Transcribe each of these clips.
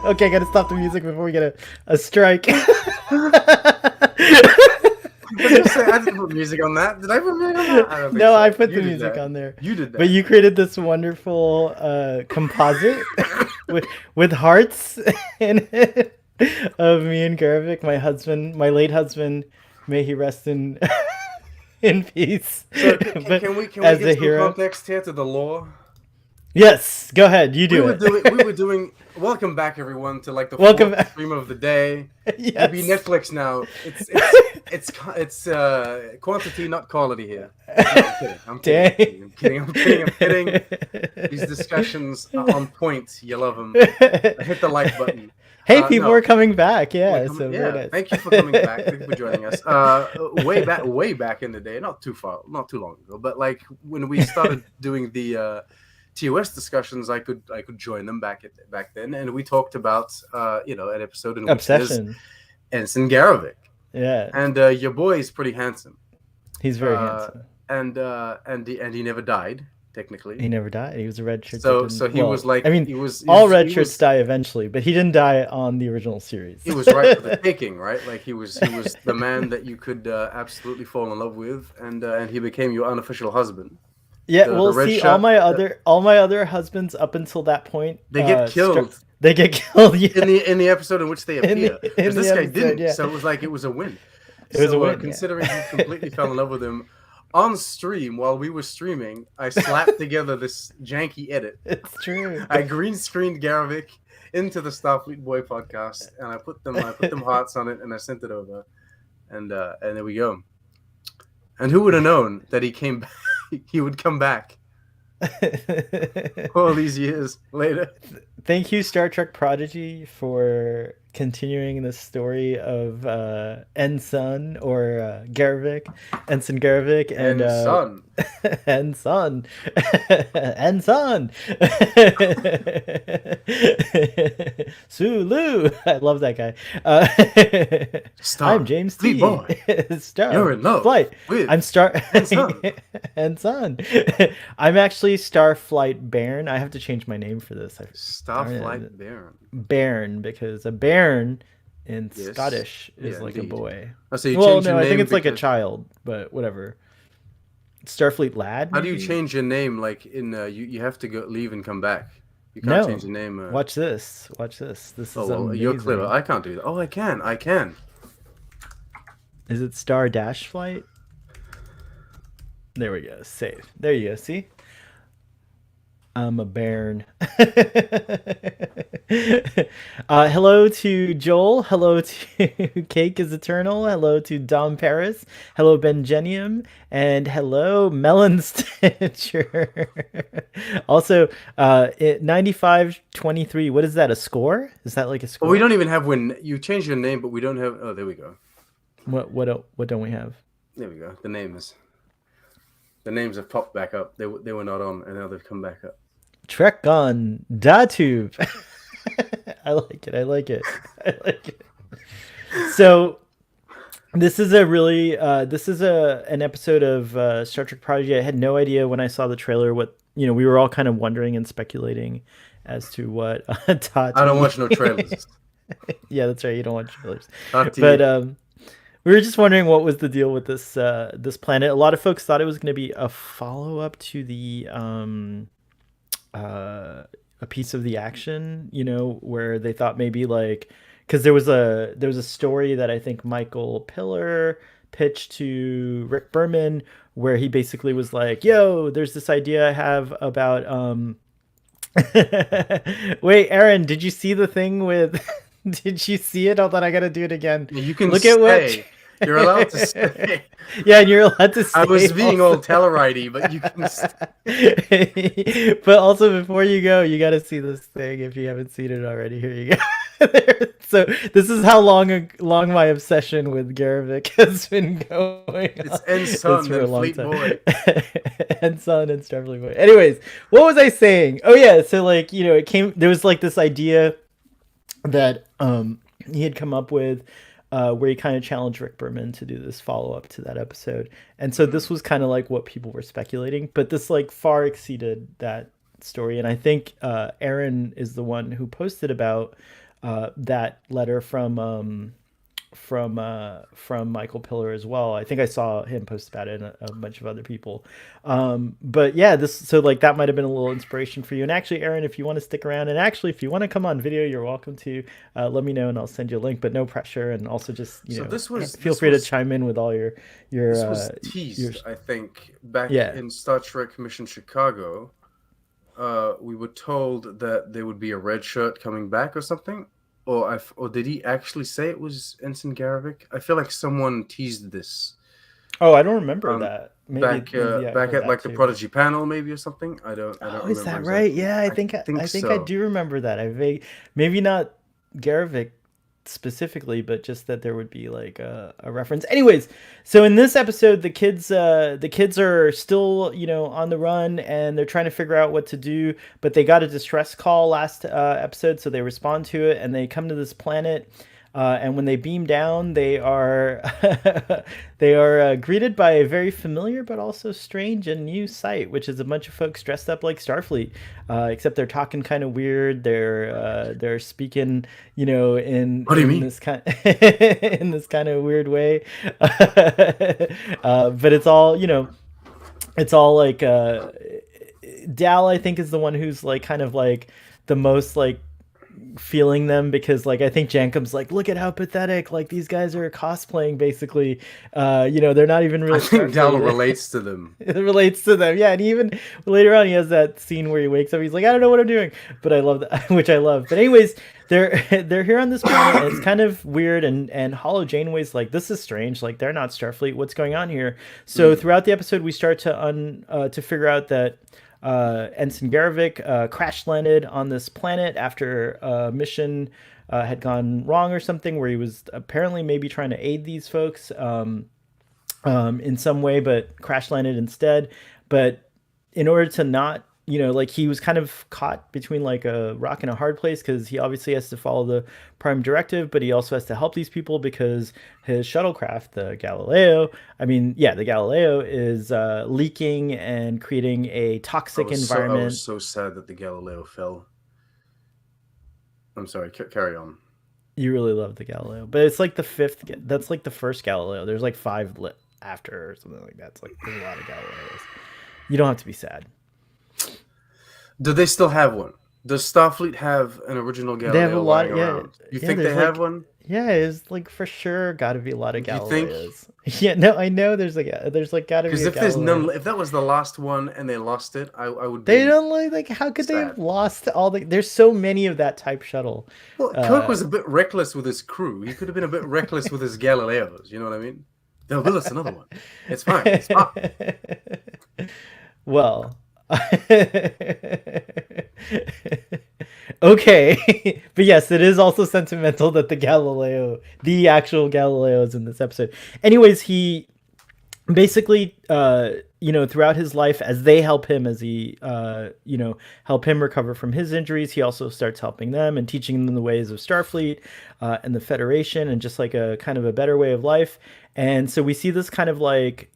Okay, gotta stop the music before we get a strike. I didn't put music on that. Did I put music on that? I don't think No, so. I put You the did music that. on there. You did that. But you created this wonderful composite with hearts in it of me and Garvik, my husband, my late husband. May he rest in in peace. So can we as get a some hero. context here to the lore? Yes, go ahead. You do it. We were doing. Welcome back, everyone, to like the Welcome fourth back. stream of the day. Yes. Maybe Netflix now. It's quantity, not quality here. No, I'm kidding. I'm kidding. These discussions are on point. You love them. Hit the like button. Hey, people no. are coming back. Yeah, so yeah. very nice. Thank you for coming back. Thank you for joining us. Way back in the day, not too long ago, but like when we started doing the TOS discussions, I could join them back then, and we talked about an episode in which Obsession. Ensign Garovic. Yeah, and your boy is pretty handsome. He's very handsome, and he never died. Technically, he never died. He was a red shirt. So he was like, I mean, all red shirts die eventually, but he didn't die on the original series. He was right for the taking, right? Like he was the man that you could absolutely fall in love with, and he became your unofficial husband. Yeah, see, all my other husbands up until that point, they get killed. They get killed in the episode in which they appear. Because this guy didn't, yeah. so it was a win. It was a win. Considering you completely fell in love with him on stream while we were streaming, I slapped together this janky edit. It's true. I green screened Garovic into the Starfleet Boy podcast, and I put them hearts on it, and I sent it over, and there we go. And who would have known that he would come back all these years later? Thank you, Star Trek Prodigy, for continuing the story of Ensign or Garovic, Ensign Garovic, and son. and son. And son. Sulu. I love that guy. I'm James T. Boy. You're in love. Flight. I'm and son. And son. I'm actually Starflight Baron. I have to change my name for this. Starflight Baron. Baron, because a bairn in Scottish is like indeed. A boy. Oh, so you well, no, I think it's like a child, but whatever. Starfleet lad. How do you change your name? Like in you have to leave and come back. You can't change your name. Watch this. This is amazing. You're clever. I can't do that. Oh, I can. Is it Star Dash Flight? There we go. Save. There you go. See? I'm a bairn. Hello to Joel. Hello to Cake is Eternal. Hello to Dom Paris. Hello Benjenium. And hello Melon Stitcher. Also, 95-23. What is that? A score? Is that like a score? Well, we don't even have when you change your name, but we don't have. Oh, there we go. What don't we have? There we go. The names have popped back up. They were not on, and now they've come back up. Trek on DaTube. I like it. So this is an episode of Star Trek Prodigy. I had no idea when I saw the trailer what we were all kind of wondering and speculating as to what Tati. I don't watch no trailers. Yeah, that's right. You don't watch trailers. But we were just wondering what was the deal with this planet. A lot of folks thought it was going to be a follow-up to the a piece of the action, where they thought maybe like, because there was a story that I think Michael Piller pitched to Rick Berman, where he basically was like, "Yo, there's this idea I have about." Wait, Aaron, did you see the thing with? Did you see it? Hold on, I gotta do it again. You can look at what. You're allowed to stay. Yeah, and you're allowed to stay. I was being all Tellarite-y, but you can stay. But also, before you go, you got to see this thing if you haven't seen it already. Here you go. So this is how long my obsession with Garovic has been going. It's Ensign and Fleet Boy. Ensign and Starfleet Boy. Anyways, what was I saying? Oh yeah, so like there was like this idea that he had come up with. Where he kind of challenged Rick Berman to do this follow-up to that episode. And so this was kind of like what people were speculating, but this like far exceeded that story, and I think Aaron is the one who posted about that letter from Michael Pillar as well. I think I saw him post about it and a bunch of other people. But yeah, this so like that might have been a little inspiration for you. And actually, Aaron, if you want to stick around, and actually if you want to come on video, you're welcome to. Let me know and I'll send you a link. But no pressure. And also just So feel free to chime in with all your this was your teased, I think, back yeah. in Star Trek Mission Chicago. We were told that there would be a red shirt coming back or something. Or did he actually say it was Ensign Garvik? I feel like someone teased this Oh, I don't remember um, that. Maybe I back heard at that like the too. Prodigy panel, maybe, or something. I don't Oh, is remember that right? exactly. Yeah, I think I think I so. do remember that. Maybe not Garavik specifically, but just that there would be like a reference. Anyways, so in this episode, the kids are still on the run and they're trying to figure out what to do, but they got a distress call last episode, so they respond to it and they come to this planet. And when they beam down, they are they are greeted by a very familiar but also strange and new sight, which is a bunch of folks dressed up like Starfleet, except they're talking kind of weird. They're speaking, What do you in mean? this kind in this kind of weird way. But it's all like Dal. I think is the one who's like kind of like the most like feeling them because like I think Jankum's like, look at how pathetic, like these guys are cosplaying basically. They're not even I really think Dal Starfleet. relates to them. It relates to them, yeah. And even later on he has that scene where he wakes up, he's like, I don't know what I'm doing, but I love that. Which I love. But anyways, they're here on this planet and it's kind of weird, and Hollow Janeway's like, this is strange, like they're not Starfleet, what's going on here? So Mm. throughout the episode we start to figure out that Ensign Garvik crash landed on this planet after a mission had gone wrong or something, where he was apparently maybe trying to aid these folks in some way, but crash landed instead. But in order to not, like he was kind of caught between like a rock and a hard place because he obviously has to follow the prime directive, but he also has to help these people because his shuttlecraft, the Galileo, the Galileo is leaking and creating a toxic I was environment. so sad that the Galileo fell. I'm sorry. Carry on. You really love the Galileo, but it's like the fifth. That's like the first Galileo. There's like five lit after or something like that. It's like there's a lot of Galileos. You don't have to be sad. Do they still have one? Does Starfleet have an original They have a Galileo lying lot. Yeah, around? You yeah. think they There's have like, one? yeah, it's like for sure got to be a lot of You think? Galileos. Yeah, no, I know. There's like got to be Because a if there's Galileo. none, if that was the last one and they lost it, I would They be don't like how could they have sad. lost all the? There's so many of that type shuttle. Well, Kirk Uh, was a bit reckless with his crew. He could have been a bit reckless with his Galileos. You know what I mean? They'll build us another one. It's fine. It's fine. well, okay, but yes, it is also sentimental that the actual Galileo, is in this episode. Anyways, he basically throughout his life, as they help him, as he help him recover from his injuries, he also starts helping them and teaching them the ways of Starfleet and the Federation, and just like a kind of a better way of life. And so we see this kind of like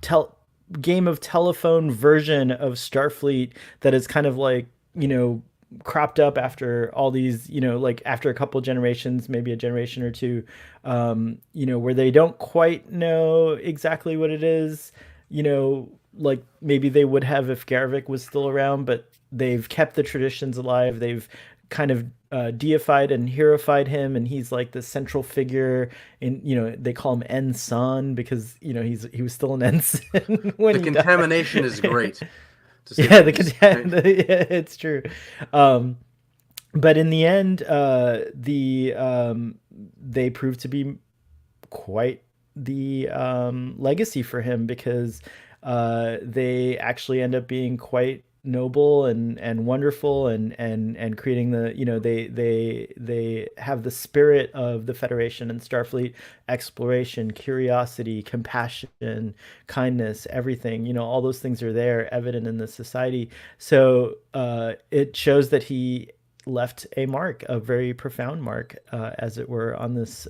tel- game of telephone version of Starfleet that is kind of like cropped up after all these, like after a couple generations, maybe a generation or two, where they don't quite know exactly what it is, like maybe they would have if Garvik was still around, but they've kept the traditions alive. They've kind of deified and heroified him, and he's like the central figure. In they call him Ensign because he was still an ensign when The he died. contamination is great, to say the Yeah, least. Right? it's true. Um, but in the end, they proved to be quite the legacy for him because they actually end up being quite noble and wonderful and creating the they have the spirit of the Federation and Starfleet: exploration, curiosity, compassion, kindness, everything, all those things are there evident in the society. So it shows that he left a mark, a very profound mark, as it were, on this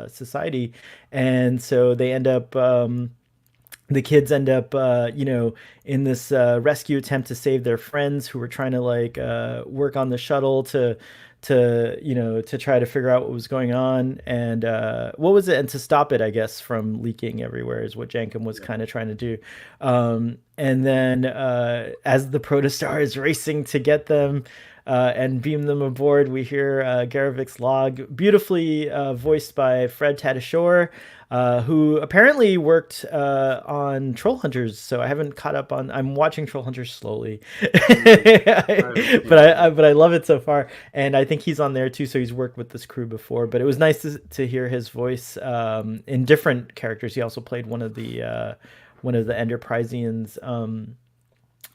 society. And so they end up the kids end up in this rescue attempt to save their friends who were trying to like work on the shuttle to try to figure out what was going on, and what was it, and to stop it, I guess, from leaking everywhere is what Jankum was Yeah. kind of trying to do. And then as the protostar is racing to get them and beam them aboard, we hear Garavik's log, beautifully voiced by Fred Tatasciore, who apparently worked on Troll Hunters. So I haven't caught up on. I'm watching Troll Hunters slowly, Mm, I haven't seen it yet. but I love it so far, and I think he's on there too. So he's worked with this crew before. But it was nice to hear his voice in different characters. He also played one of the Enterpriseians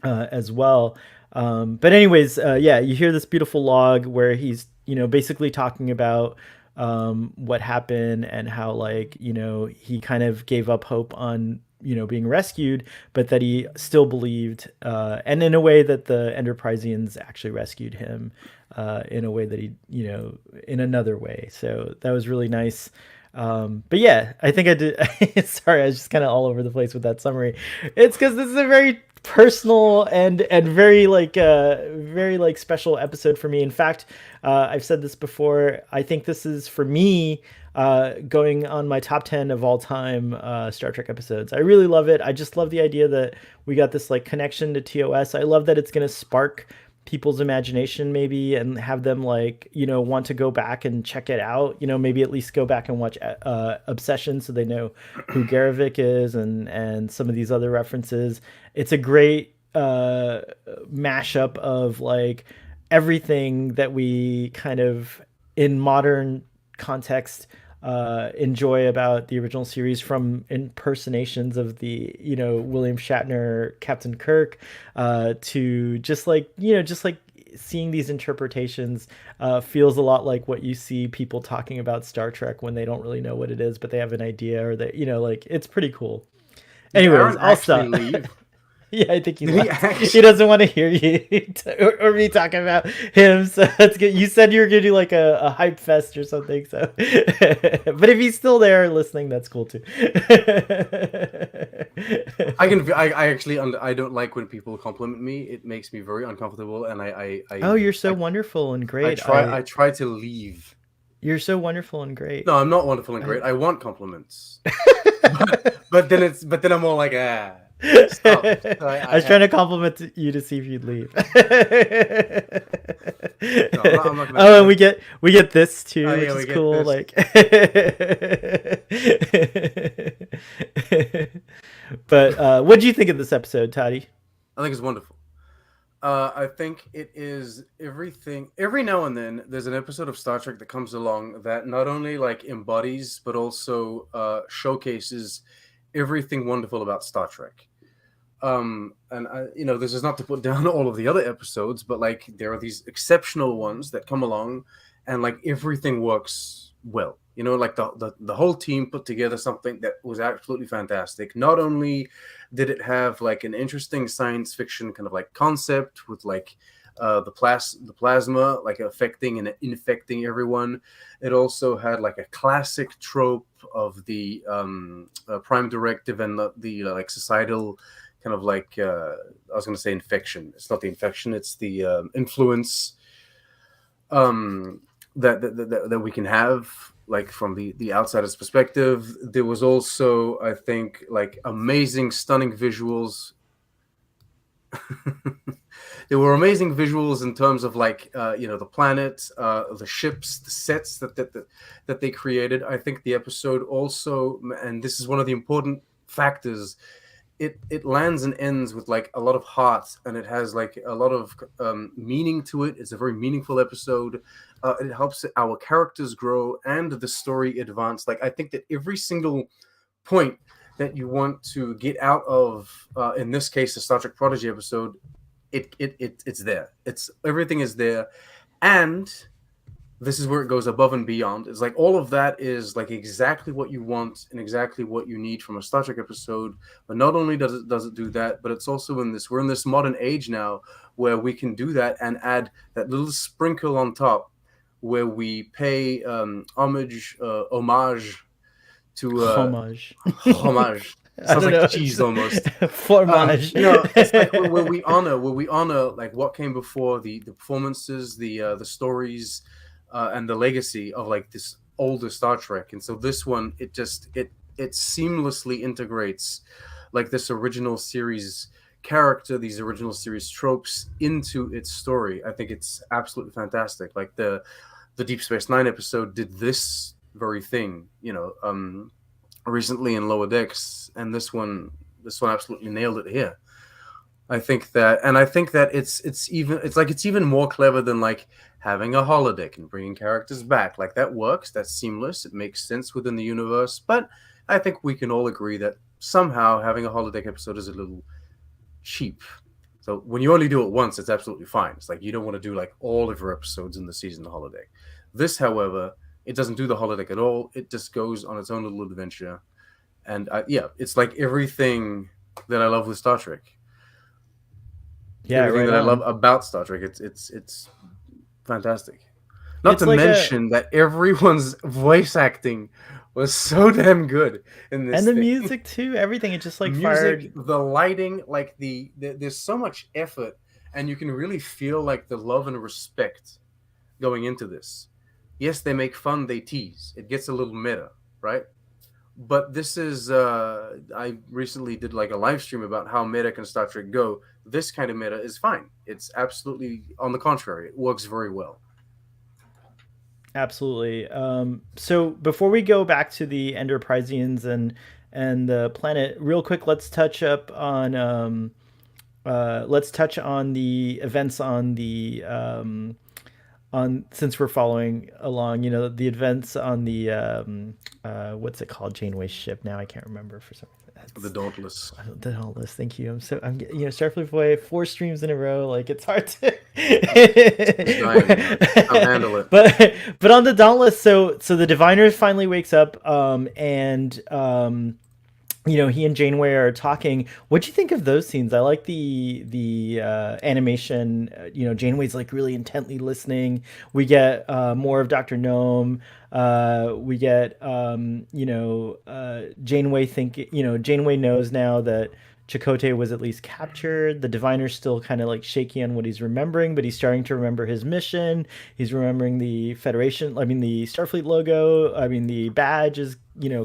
as well. But anyways, yeah, you hear this beautiful log where he's basically talking about what happened and how like he kind of gave up hope on being rescued, but that he still believed, and in a way that the Enterpriseians actually rescued him, in a way that he in another way. So that was really nice. But yeah, I think I did. Sorry, I was just kind of all over the place with that summary. It's because this is a very personal and very like special episode for me. In fact, I've said this before. I think this is for me going on my top 10 of all time Star Trek episodes. I really love it. I just love the idea that we got this like connection to TOS. I love that it's going to spark people's imagination maybe and have them like want to go back and check it out, maybe at least go back and watch Obsession so they know who Garavik is, and some of these other references. It's a great mashup of like everything that we kind of in modern context enjoy about the original series, from impersonations of the William Shatner Captain Kirk, to just like seeing these interpretations. Feels a lot like what you see people talking about Star Trek when they don't really know what it is, but they have an idea, or they like it's pretty cool. Did Anyways, Aaron I'll actually stop. leave? Yeah, I think he Did he left. He actually? doesn't want to hear you or me talking about him. So that's good. You said you were gonna do like a hype fest or something. So, but if he's still there listening, that's cool too. I can. I actually. I don't like when people compliment me. It makes me very uncomfortable, and Oh, you're so wonderful and I great. try. I try to leave. You're so wonderful and great. No, I'm not wonderful and I, great. I want compliments, but then I'm all like, stop. So I was trying to compliment you to see if you'd leave. no, I'm not gonna. Oh, and we get this too, Yeah, which we is get cool. this. Like, but what do you think of this episode, Toddy? I think it's wonderful. I think it is everything. Every now and then, there's an episode of Star Trek that comes along that not only like embodies but also showcases everything wonderful about Star Trek. And this is not to put down all of the other episodes, but like there are these exceptional ones that come along, and like everything works well. Like the whole team put together something that was absolutely fantastic. Not only did it have like an interesting science fiction kind of like concept with like the plasma like affecting and infecting everyone. It also had like a classic trope of the prime directive and the like societal kind of like I was going to say infection. It's not the infection; it's the influence that we can have like from the outsider's perspective. There was also, I think, like amazing, stunning visuals. There were amazing visuals in terms of like the planet, the ships, the sets that they created. I think the episode also, and this is one of the important factors, it lands and ends with like a lot of heart, and it has like a lot of meaning to it. It's a very meaningful episode. It helps our characters grow and the story advance. Like I think that every single point that you want to get out of, in this case, the Star Trek Prodigy episode, it's there. It's everything is there, and this is where it goes above and beyond. It's like all of that is like exactly what you want and exactly what you need from a Star Trek episode. But not only does it do that, but it's also we're in this modern age now where we can do that and add that little sprinkle on top, where we pay homage to Homage. homage I Sounds don't like know. cheese almost. Fromage. It's like where we honor like what came before, the performances, the stories, and the legacy of like this older Star Trek. And so this one, it seamlessly integrates like this original series character, these original series tropes into its story. I think it's absolutely fantastic. Like the Deep Space Nine episode did this very thing, recently in Lower Decks, and this one absolutely nailed it here. I think that it's even more clever than like having a holodeck and bringing characters back. Like that works, that's seamless, it makes sense within the universe. But I think we can all agree that somehow having a holodeck episode is a little cheap. So when you only do it once, it's absolutely fine. It's like you don't want to do like all of your episodes in the season the holodeck. This, however, it doesn't do the holodeck at all. It just goes on its own little adventure, and yeah, it's like everything that I love with Star Trek. Yeah, Everything right that I love on. about Star Trek. It's fantastic. Not It's to like a mention that everyone's voice acting was so damn good in and this the thing. music too. Everything it just like Music, fired. the lighting, like there's so much effort, and you can really feel like the love and respect going into this. Yes, they make fun, they tease. It gets a little meta, right? But this is I recently did like a live stream about how meta can Star Trek go. This kind of meta is fine. It's absolutely on the contrary. It works very well. Absolutely. So before we go back to the Enterpriseians and the planet, real quick, let's touch on the events on since we're following along. You know, the events on the what's it called? Janeway's ship. Now I can't remember for some reason. The That's Dauntless. the whole list. Thank you. Starfleet Boy, 4 streams in a row. Like it's hard to. It's dying. I'll handle it. but on the Dauntless, so the Diviner finally wakes up, and he and Janeway are talking. What'd you think of those scenes? I like the animation. Janeway's like really intently listening. We get more of Dr. Gnome. We get Janeway knows now that Chakotay was at least captured. The Diviner's still kind of like shaky on what he's remembering, but he's starting to remember his mission. He's remembering the Federation. I mean, the Starfleet logo. I mean, the badge is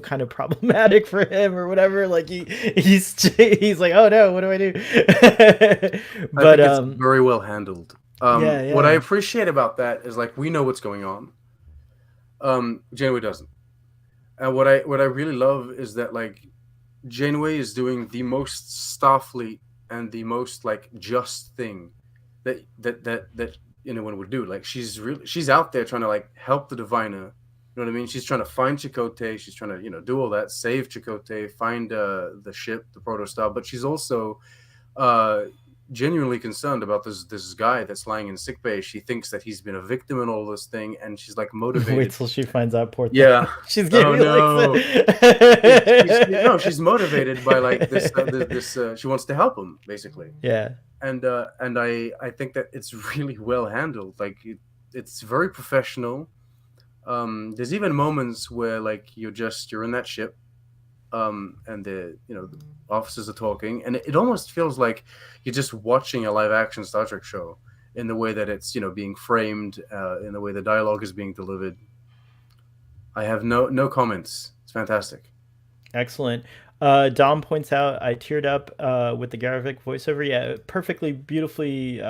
kind of problematic for him or whatever. Like he's like, oh no, what do I do? I but think it's very well handled. yeah, What I yeah. appreciate about that is like we know what's going on. Janeway doesn't. And what I really love is that like Janeway is doing the most Starfleet and the most like just thing that anyone would do. Like she's out there trying to like help the Diviner. You know what I mean? She's trying to find Chakotay. She's trying to do all that, save Chakotay, find the ship, the Protostar. But she's also uh, genuinely concerned about this guy that's lying in sickbay. She thinks that he's been a victim in all this thing, and she's like Wait motivated. till she finds out. Poor thing. Yeah. She's Oh getting me like. no. No, she's motivated by like this. She wants to help him basically, Yeah. and I think that it's really well handled. Like it's very professional. There's even moments where like you're in that ship, and the officers are talking, and it almost feels like you're just watching a live action Star Trek show in the way that it's being framed, in the way the dialogue is being delivered. I have no comments. It's fantastic. Excellent. Dom points out I teared up with the Garvik voiceover. Yeah, perfectly, beautifully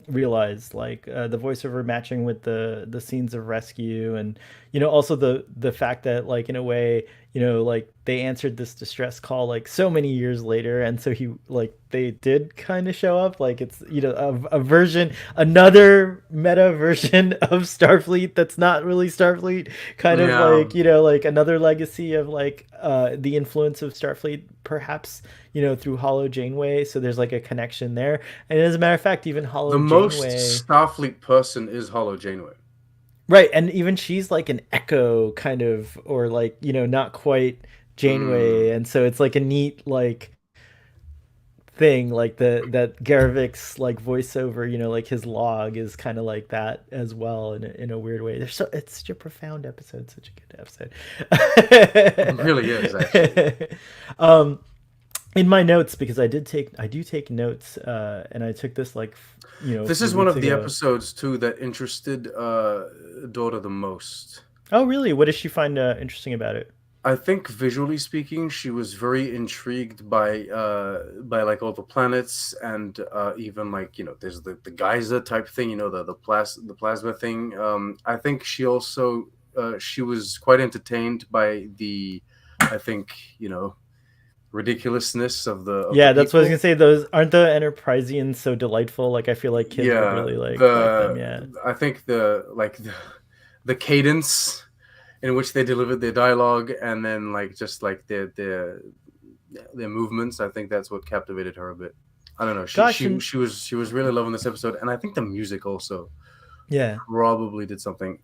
realized. Like the voiceover matching with the scenes of rescue, and also the fact that like in a way, like they answered this distress call like so many years later, and so he like they did kind of show up. Like it's a version, another meta version of Starfleet that's not really Starfleet, kind of Yeah. like like another legacy of like the influence of Starfleet, perhaps through Hollow Janeway. So there's like a connection there. And as a matter of fact, even The Hollow most Janeway, Starfleet person is Hollow Janeway. right? And even she's like an echo, kind of, or like not quite Mm. Janeway. And so it's like a neat like thing, like that Garvik's like voiceover, like his log is kind of like that as well in a weird way. It's such a profound episode, such a good It really is actually. episode. in my notes, because I do take notes, and I took this like a This few is one weeks of the ago. episodes too that interested daughter the most. Oh, really? What does she find interesting about it? I think visually speaking, she was very intrigued by like all the planets and even like there's the geyser type thing, the plasma thing. I think she also she was quite entertained by the I think ridiculousness of the Yeah, that's what I was gonna people. say. Those aren't the Enterprisians so delightful? Like I feel like kids would Yeah, really like them. the Yeah. I think the cadence in which they delivered their dialogue and then like just like their movements. I think that's what captivated her a bit. I don't know. Gosh, and She was really loving this episode, and I think the music also yeah, probably did something.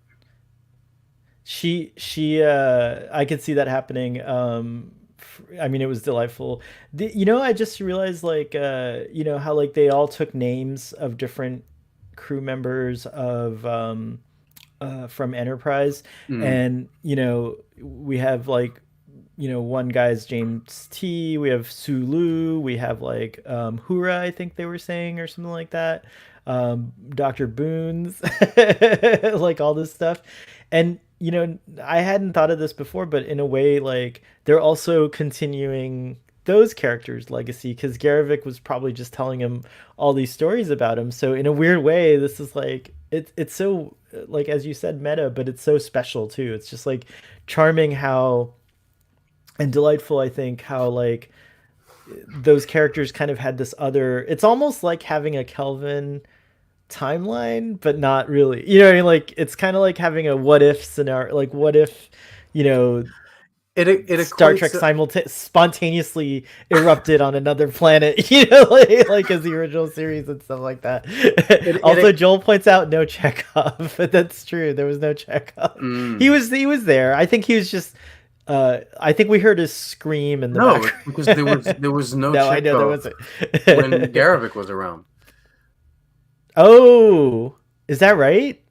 she I could see that happening. I mean, it was delightful. I just realized like how like they all took names of different crew members of from Enterprise, Mm. and we have like one guy's James T. We have Sulu. We have like Hura, I think they were saying, or something like that. Dr. Boone's, like all this stuff. And I hadn't thought of this before, but in a way, like they're also continuing those characters' legacy, because Garivik was probably just telling him all these stories about him. So in a weird way, this is like it's so like, as you said, meta, but it's so special too. It's just like charming how and delightful, I think, how like those characters kind of had this other, it's almost like having a Kelvin timeline, but not really. You know what I mean? Like it's kind of like having a what if scenario, like what if, you know, It Star equates. Trek spontaneously erupted on another planet, like as the original series and stuff like that. Also, It Joel points out no Chekhov, but that's true. There was no Chekhov. mm. He was there. I think he was just. I think we heard his scream in the No, background. because there was no No, I know there Chekhov wasn't. when Garivik was around. Oh, is that right?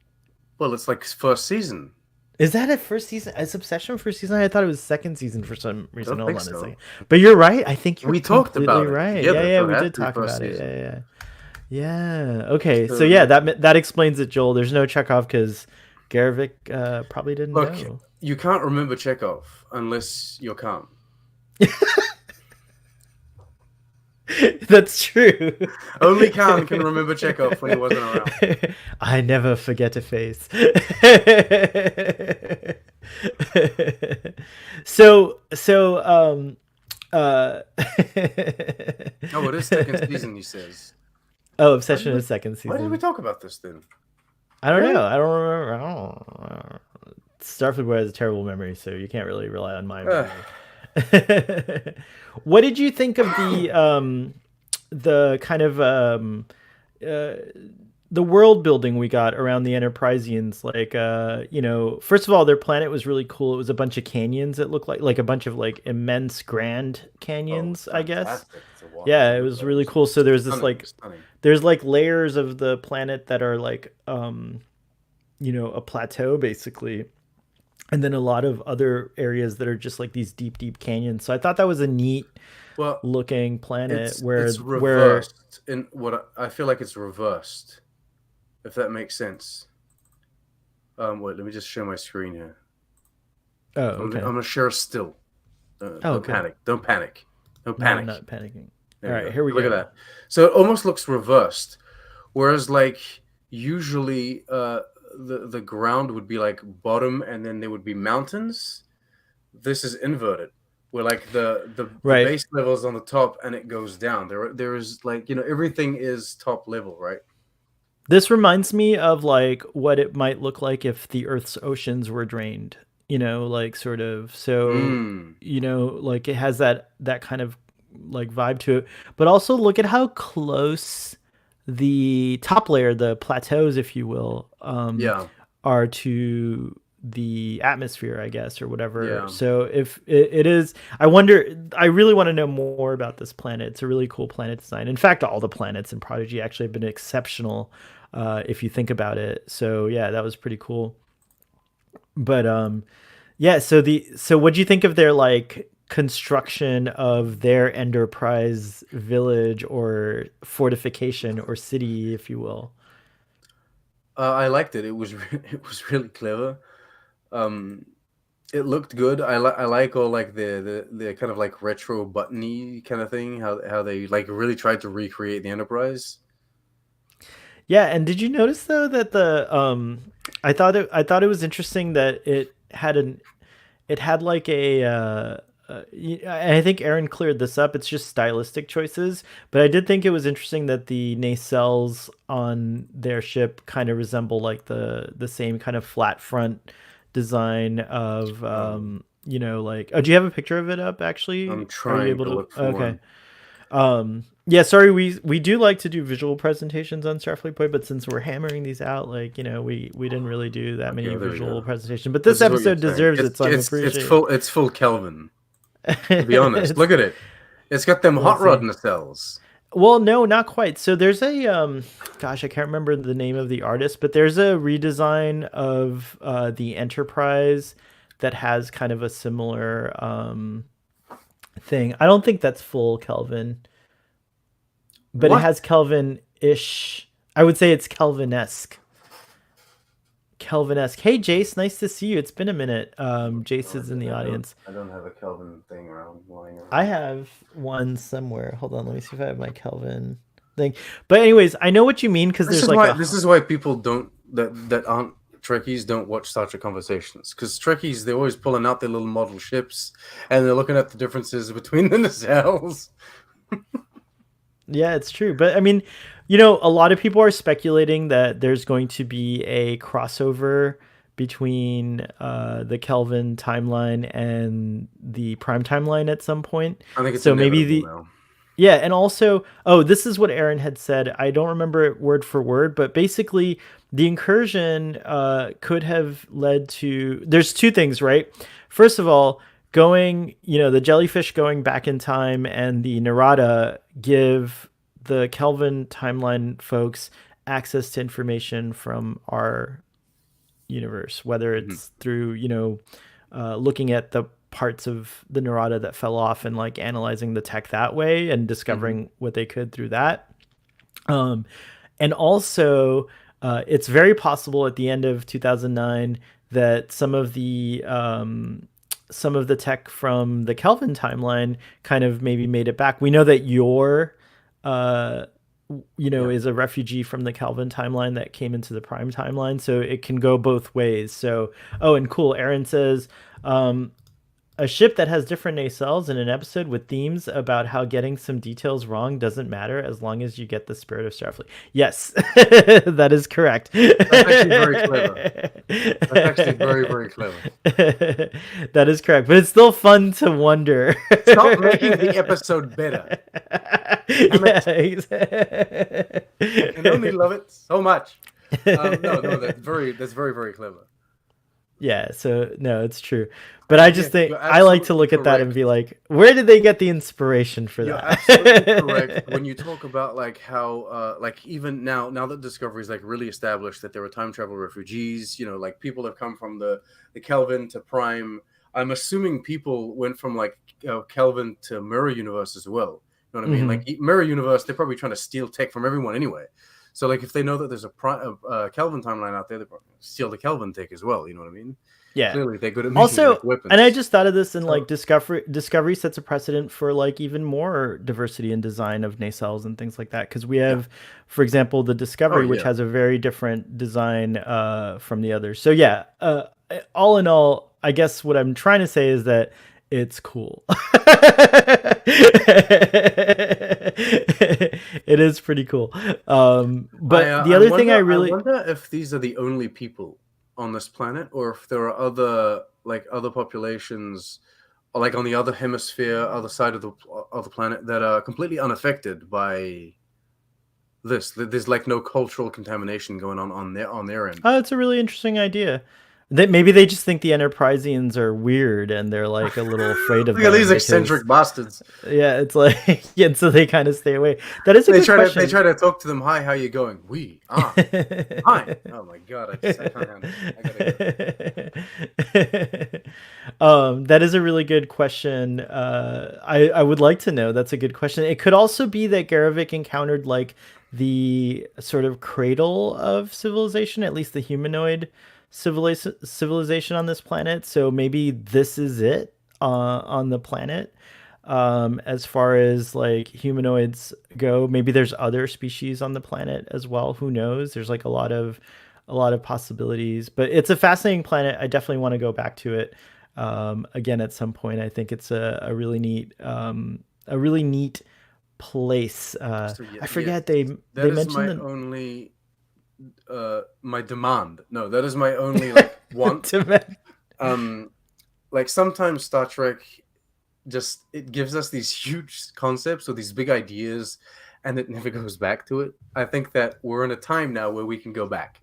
Well, it's like first season. Is that a first season? Is Obsession first season? I thought it was second season for some reason. Don't Hold think on a so. second. But you're right. I think you're We talked completely about it right. Yeah, together, yeah, so it we has did to be talk first about it. season. Yeah, yeah. Yeah. Okay. So So yeah, that explains it, Joel. There's no Chekhov because Garvik probably didn't look, know. you can't remember Chekhov unless you're calm. That's true. Only Khan can remember Chekhov when he wasn't around. I never forget a face. So uh Oh, it is second season, he says. oh, Why did Obsession we, is second why did we season. talk about this then? I don't Really? know. I don't remember. I don't. Starfleet Boy has a terrible memory, so you can't really rely on my Ugh. memory. What did you think of the kind of uh, the world building we got around the Enterprisians? Like, first of all, their planet was really cool. It was a bunch of canyons. It looked like a bunch of like immense, grand Oh, canyons, I guess. fantastic to watch. Yeah, it Look at was really those. cool. So there's this Stunning, like stunning. there's like layers of the planet that are like a plateau basically, and then a lot of other areas that are just like these deep deep canyons. So I thought that was a neat Well, looking planet it's where reversed in what I feel like it's reversed, if that makes sense. Wait, let me just share my screen here. oh, I'm okay. gonna share still. Oh, Don't okay. panic. Don't panic. Don't No, I'm panic. not panicking. All There we right, go. here we Look at go. that. So it almost looks reversed. Whereas like usually the ground would be like bottom and then there would be mountains. This is inverted. Where like the Right. base level is on the top and it goes down. There is like, everything is top level, right? This reminds me of like what it might look like if the Earth's oceans were drained. Like sort of. So, Mm. like it has that kind of like vibe to it. But also look at how close the top layer, the plateaus, if you will, Yeah. are to the atmosphere, I guess, or whatever. Yeah. So if it is, I wonder, I really want to know more about this planet. It's a really cool planet design. In fact, all the planets in Prodigy actually have been exceptional, if you think about it. So yeah, that was pretty cool. But yeah, so what do you think of their like construction of their Enterprise village or fortification or city, if you will. I liked it. It was it was really clever. Um, it looked good. I like all like the kind of like retro buttony kind of thing. How they like really tried to recreate the Enterprise. Yeah, and did you notice though that I thought it was interesting that it had like I think Aaron cleared this up. It's just stylistic choices, but I did think it was interesting that the nacelles on their ship kind of resemble like the same kind of flat front design of like, oh, do you have a picture of it up I'm actually? Are you trying able to to? look for Okay. one. Yeah, sorry, we do like to do visual presentations on Starfleet Point, but since we're hammering these out, like, we didn't really do that Okay, many well, there we visual go. presentations. But this This is what you're episode saying. deserves it, so I'm appreciating. It's full Kelvin. To be honest, It's look at it. It's got them hot let's rod see. nacelles. Well, no, not quite. So there's a gosh, I can't remember the name of the artist, but there's a redesign of the Enterprise that has kind of a similar thing. I don't think that's full Kelvin, but it What? has Kelvin-ish. I would say it's Kelvin-esque. Kelvin-esque. Hey, Jace, nice to see you. It's been a minute. Jace is in the audience. I don't have a Kelvin thing around lying I around. have one somewhere. Hold on, let me see if I have my Kelvin thing. But anyways, I know what you mean because there's like a This is why people don't that aren't Trekkies don't watch Star Trek conversations, because Trekkies they're always pulling out their little model ships and they're looking at the differences between the nacelles. yeah, it's true. But I mean, a lot of people are speculating that there's going to be a crossover between the Kelvin timeline and the Prime timeline at some point. I think it's So maybe inevitable the now. yeah, and also, oh, this is what Aaron had said. I don't remember it word for word, but basically, the incursion could have led to. There's two things, right? First of all, the jellyfish going back in time and the Narada give the Kelvin timeline folks access to information from our universe, whether Mhm. it's through looking at the parts of the Narada that fell off and like analyzing the tech that way and Mhm. discovering what they could through that. Um, and also, it's very possible at the end of 2009 that some of the tech from the Kelvin timeline kind of maybe made it back. We know that uh, Yeah. is a refugee from the Kelvin timeline that came into the Prime timeline, so it can go both ways. So, oh, and cool. Aaron says, a ship that has different nacelles in an episode with themes about how getting some details wrong doesn't matter as long as you get the spirit of Starfleet. Yes, that is correct. That's actually very clever. That's actually very, very clever. That is correct, but it's still fun to wonder. Stop making the episode better. Damn Yeah. it. I can only love it so much. No, that's very, very clever. Yeah, so no, it's true. But I just Yeah, think you're I like to absolutely look at that and correct. be like, where did they get the inspiration for You're absolutely correct that? when you talk about like how like even now that Discovery is like really established that there were time travel refugees, like people have come from the Kelvin to Prime. I'm assuming people went from like Kelvin to Mirror Universe as well. You know what I mean? Hmm. Like Mirror Universe, they're probably trying to steal tech from everyone anyway. So like if they know that there's a Kelvin timeline out there, they probably steal the Kelvin tech as well. You know what I mean? Yeah. Clearly, they're good at making like Also, and I weapons. just thought of this in like So Discovery sets a precedent for like even more diversity in design of nacelles and things like that because we yeah. have, for example, the Oh Discovery which yeah. has a very different design from the others. So yeah, all in all, I guess what I'm trying to say is that it's cool. It is pretty cool. But the other thing I I really wonder if these are the only people on this planet, or if there are other populations, or like on the other hemisphere, other side of the planet that are completely unaffected by this. There's like no cultural contamination going on their end. it's a really interesting idea. maybe they just think the Enterprisians are weird and they're like a little afraid of Look at these them because eccentric bastards. yeah, it's like yeah, so they kind of stay away. That is a good They question. try to talk to them. Hi, how you going? We are fine. Oh my god, I can't handle it. I gotta go. That is a really good question. I would like to know. That's a good question. It could also be that Garavik encountered like the sort of cradle of civilization, at least the humanoid civilization on this planet. So maybe this is it on the planet. As far as like humanoids go, maybe there's other species on the planet as well. Who knows? There's like a lot of possibilities, but it's a fascinating planet. I definitely want to go back to it again at some point. I think it's a really neat place. So yeah, I yeah, forget they that is mentioned my the only my demand. No, that is my only like want. Um, like sometimes Star Trek just it gives us these huge concepts or these big ideas, and it never goes back to it. I think that we're in a time now where we can go back.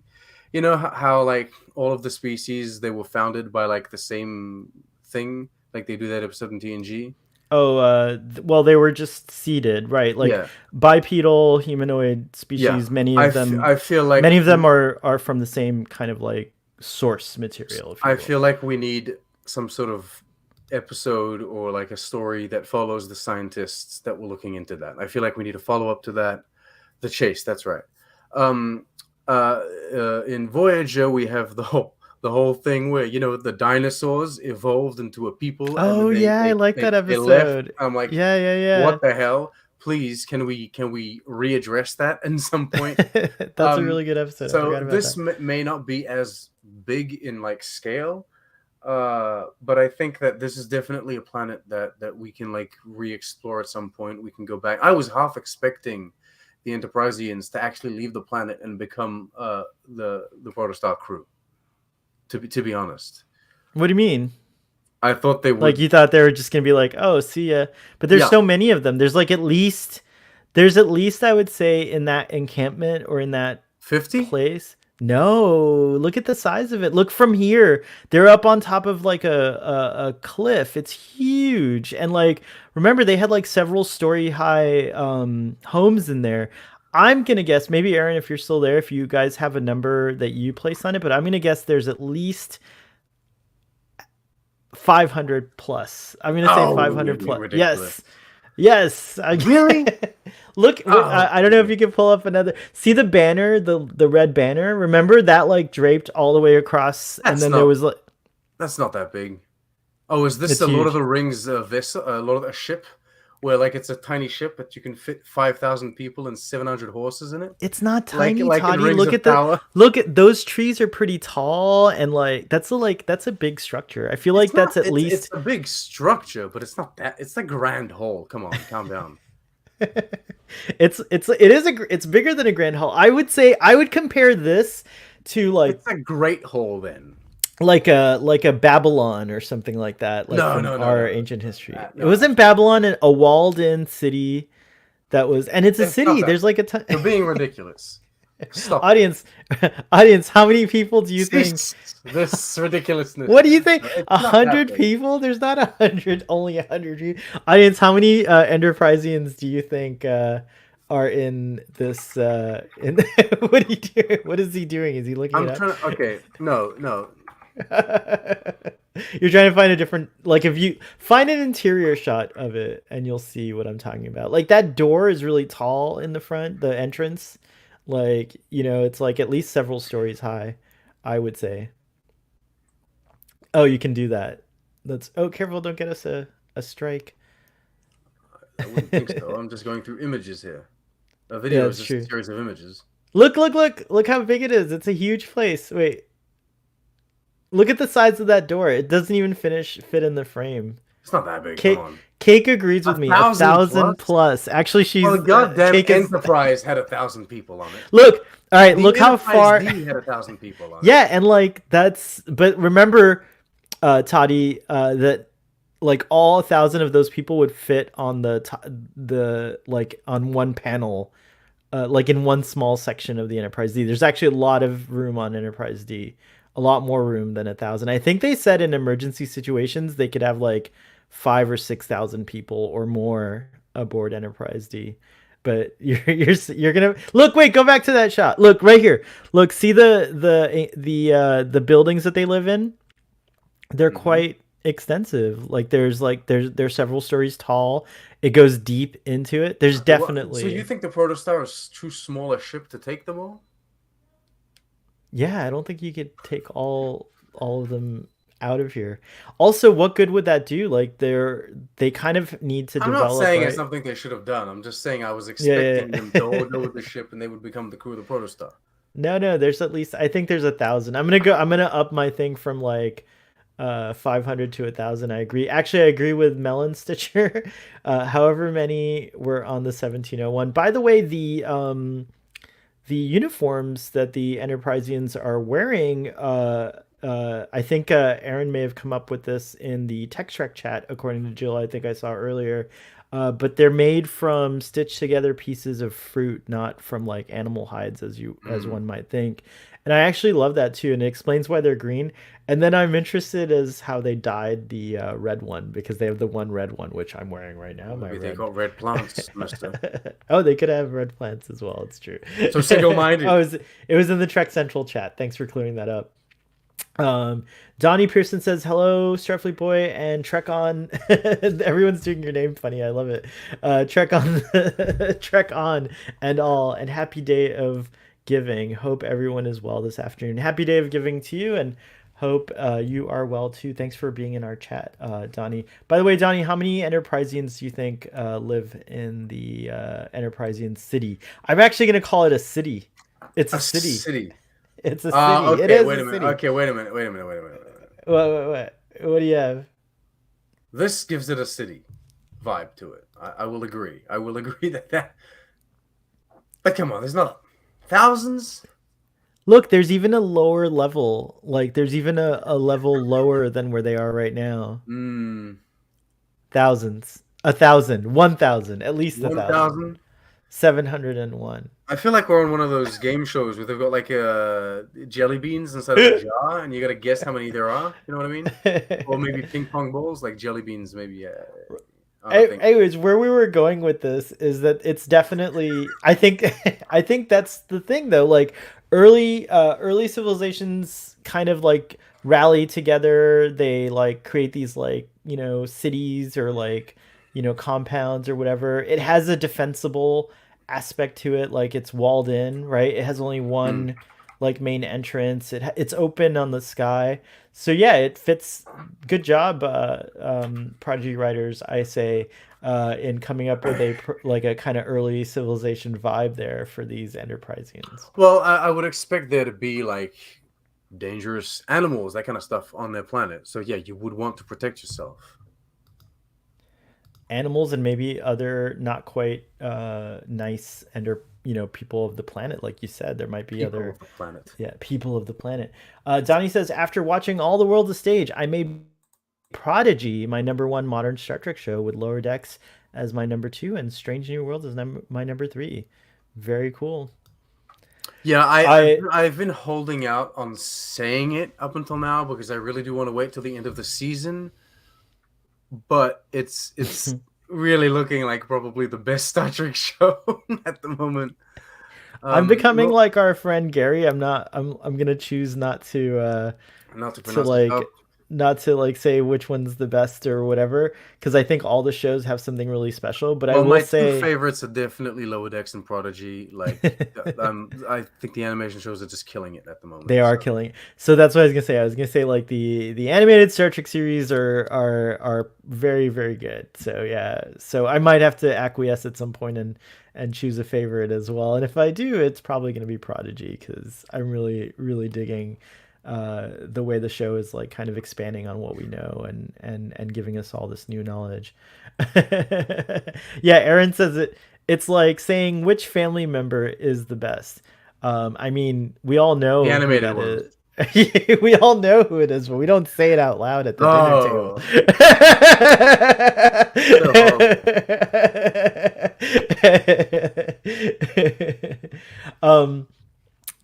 You know how like all of the species they were founded by like the same thing, like they do that episode in TNG. Oh, well, they were just seeded, right? Like Yeah, bipedal humanoid yeah. species. I feel like Many of them are from the same kind of like source material, if you I will. feel like we need some sort of episode or like a story that follows the scientists that were looking into that. I feel like we need a follow up to that. The chase, that's right. Um, in Voyager, we have the whole thing where the dinosaurs evolved into a people and Oh then yeah, I like that they left. episode. I'm like, Yeah, yeah, what the hell? Please, can we readdress that at some point? yeah. That's a really good episode. I So forgot about this that. may not be as big in like scale, but I think that this is definitely a planet that we can like re-explore at some point. We can go back. I was half expecting the Enterprisians to actually leave the planet and become the Protostar crew. To be honest, What do you mean? I thought they Like would. you thought they were just gonna be like, "Oh, see ya," but there's Yeah, so many of them. There's at least I would say in that encampment or in that 50. place. No, look at the size of it. Look from here. They're up on top of like a cliff. It's huge. And like remember they had like several story high homes in there. I'm gonna guess maybe Aaron, if you're still there, if you guys have a number that you placed on it, but I'm gonna guess there's at least 500 plus. I'm gonna say Oh, you're 500 being plus. ridiculous. Yes, yes. Really? Look, Oh, I don't know if you can pull up another. See the banner, the red banner. Remember that like draped all the way across, and that's then there not was like that's not that big. Oh, is this it's the Lord of huge. the Rings vessel? Lord of a ship, where like it's a tiny ship but you can fit 5,000 people and 700 horses in it, It's not like tiny, in Toddy. Rings Look of at the Power. look at those trees are pretty tall, and like that's a big structure. I feel It's like not. that's at It's least a big structure, but it's not that. It's a grand hall. Come on, calm down. it's bigger than a grand hall. I would say I would compare this to It's a great hall then. like a Babylon or something like that, like No, from no, no, our no, no, ancient history. It no. wasn't Babylon, a walled-in city that was, and it's a It's not city. that. There's like a ton You're being ridiculous. Stop it. audience, audience. How many people do you think? Cease this ridiculousness. What do you think? No, it's A not that hundred big. people? There's not 100, only 100 people. Audience, how many Enterprisians do you think are in this? In what are you doing? What is he doing? Is he looking it I'm up? trying to. Okay, no, no. You're trying to find a different, like if you find an interior shot of it and you'll see what I'm talking about. Like that door is really tall in the front, the entrance. Like, it's like at least several stories high, I would say. Oh, you can do that. That's oh careful, don't get us a strike. I wouldn't think so. I'm just going through images here. A Yeah, video is it's just a true. series of images. Look how big it is. It's a huge place. Wait. Look at the size of that door. It doesn't even fit in the frame. It's not that big. Come Cake, on. Cake agrees with A me. A thousand thousand plus. plus. Actually, Well, the goddamn Cake is. Enterprise had 1,000 people on it. Look, all right. The Look how Enterprise far. D had 1,000 people on it. Yeah, and like that's. But remember, Toddy, that like all 1,000 of those people would fit on the like on one panel, like in one small section of the Enterprise D. There's actually a lot of room on Enterprise D. a lot more room than 1,000. I think they said in emergency situations they could have like 5 or 6,000 people or more aboard Enterprise D. But you're gonna look. Wait, go back to that shot. Look right here. Look, see the buildings that they live in. They're Hmm. quite extensive. There's several stories tall. It goes deep into it. There's So you definitely think the Protostar is too small a ship to take them all? yeah. I don't think you could take all of them out of here. Also, what good would that do? Like they kind of need to I'm not develop, saying it's right? something they should have done. I'm just saying I was Yeah, expecting them to yeah. order with the ship and they would become the crew of the Protostar. No, no. There's at least I think there's 1,000. I'm gonna up my thing from like 500 to 1,000. I agree. Actually, I agree with Melon Stitcher. However many were on the 1701. By the way, the uniforms that the Enterprisians are wearing, I think Aaron may have come up with this in the Tech Trek chat, according to Jill. I think I saw earlier. But they're made from stitched together pieces of fruit, not from like animal hides, as Mm. one might think. And I actually love that too, and it explains why they're green. And then I'm interested as how they dyed the red one because they have the one red one which I'm wearing right now, Well, my maybe they red. got red plants, mister. Oh, they could have red plants as well. It's true. So single Oh, minded. it was in the Trek Central chat. Thanks for clearing that up. Um, Donnie Pearson says hello, Starfleet boy, and Trek on. Everyone's doing your name funny. I love it. Trek on, Trek on, and all, and happy day of giving. Hope everyone is well this afternoon. Happy day of giving to you, and hope you are well too. Thanks for being in our chat, Donnie. By the way, Donnie, how many Enterprisians do you think live in the Enterprisian city? I'm actually gonna call it a city. It's a A city. city. It's a city. It Okay, is wait a a minute. city. Okay, wait a minute. Wait a minute. Wait a minute. Wait a minute. What do you have? This gives it a city vibe to it. I will agree. I will agree that. But come on, there's not thousands. Look, there's even a lower level. Like, there's even a level lower than where they are right now. Hmm. Thousands. 1,000. 1,000. At least 1,000. 1,000. 701. I feel like we're on one of those game shows where they've got like jelly beans inside of a jar, and you got to guess how many there are. You know what I mean? Or maybe ping pong balls, like jelly beans. Maybe I don't think. Anyways, where we were going with this is that it's definitely I think I think that's the thing though. Like early civilizations kind of like rally together. They like create these like, cities or like, compounds or whatever. It has a defensible aspect to it, like it's walled in, right? It has only Hmm. one like main entrance. It's open on the sky. So yeah, it fits. Good job, Prodigy writers. I say, in coming up with like a kind of early civilization vibe there for these Enterprisians. Well, I would expect there to be like dangerous animals, that kind of stuff on their planet. So yeah, you would want to protect yourself. Animals and maybe other not quite nice people of the planet, like you said. There might be People other of the planet. yeah people of the planet. Donnie says after watching all the world a stage, I made Prodigy my number one modern Star Trek show with Lower Decks as my number two and Strange New Worlds as my number three. Very cool. Yeah, I I've been holding out on saying it up until now because I really do want to wait till the end of the season. But it's really looking like probably the best Star Trek show at the moment. I'm becoming No, like our friend Gary. I'm gonna choose not to to pronounce it up. like not to like say which one's the best or whatever because I think all the shows have something really special. But I Well, will my two say favorites are definitely Lower Decks and Prodigy. Like, I think the animation shows are just killing it at the they moment. are So killing it. So that's what I was gonna say. I was gonna say like the animated Star Trek series are very very good. So yeah. So I might have to acquiesce at some point and choose a favorite as well. And if I do, it's probably gonna be Prodigy because I'm really really digging the way the show is like kind of expanding on what we know and giving us all this new knowledge. Yeah, Aaron says it's like saying which family member is the best. I mean, we all the know who animated that ones. is. We all know who it is, but we don't say it out loud at the dinner table. Oh, so horrible. um,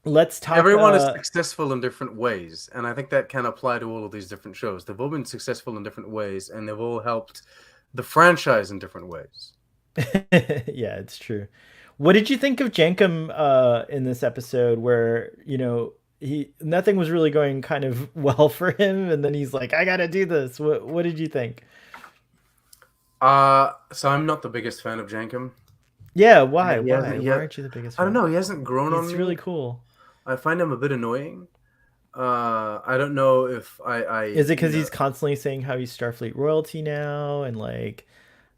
let's talk. Everyone is successful in different ways, and I think that can apply to all of these different shows. They've all been successful in different ways, and they've all helped the franchise in different ways. Yeah, it's true. What did you think of Jankum in this episode where, he nothing was really going kind of well for him and then he's like, I gotta do this. What did you think? So I'm not the biggest fan of Jankum. Yeah, why? He hasn't. Why aren't you the biggest I don't fan? know. He hasn't grown on He's me. really cool. I find him a bit annoying. I don't know if Is it because he's constantly saying how he's Starfleet royalty now and like,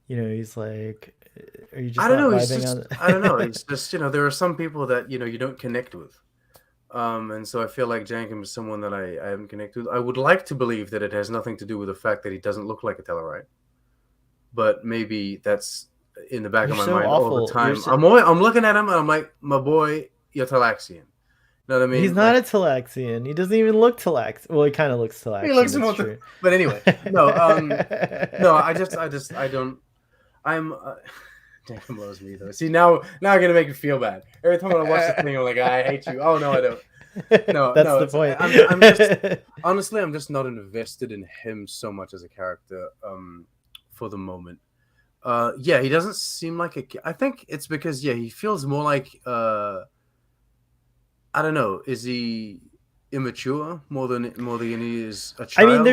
he's like, are you I just don't not know. He's vibing just, on I don't know. He's just, there are some people that, you don't connect with. And so I feel like Jankum is someone that I haven't connected with. I would like to believe that it has nothing to do with the fact that he doesn't look like a Tellarite, but maybe that's in the back You're of my so mind all the awful. time. I'm looking at him and I'm like, my boy, you're Talaxian. You know what I He's mean? not Like a Talaxian. He doesn't even look Talaxian. Well, he kind of looks he Talaxian. looks That's more. true. But anyway, no, no. I don't. I'm. Jankum loves me though. See now, I'm gonna make me feel bad. Every time I watch the thing, I'm like, I hate you. Oh no, I don't. No, That's no. the point. I'm just honestly, I'm just not invested in him so much as a character. For the moment. Yeah, he doesn't seem like a. I think it's because he feels more like. I don't know. Is he immature more than he is a I mean, child?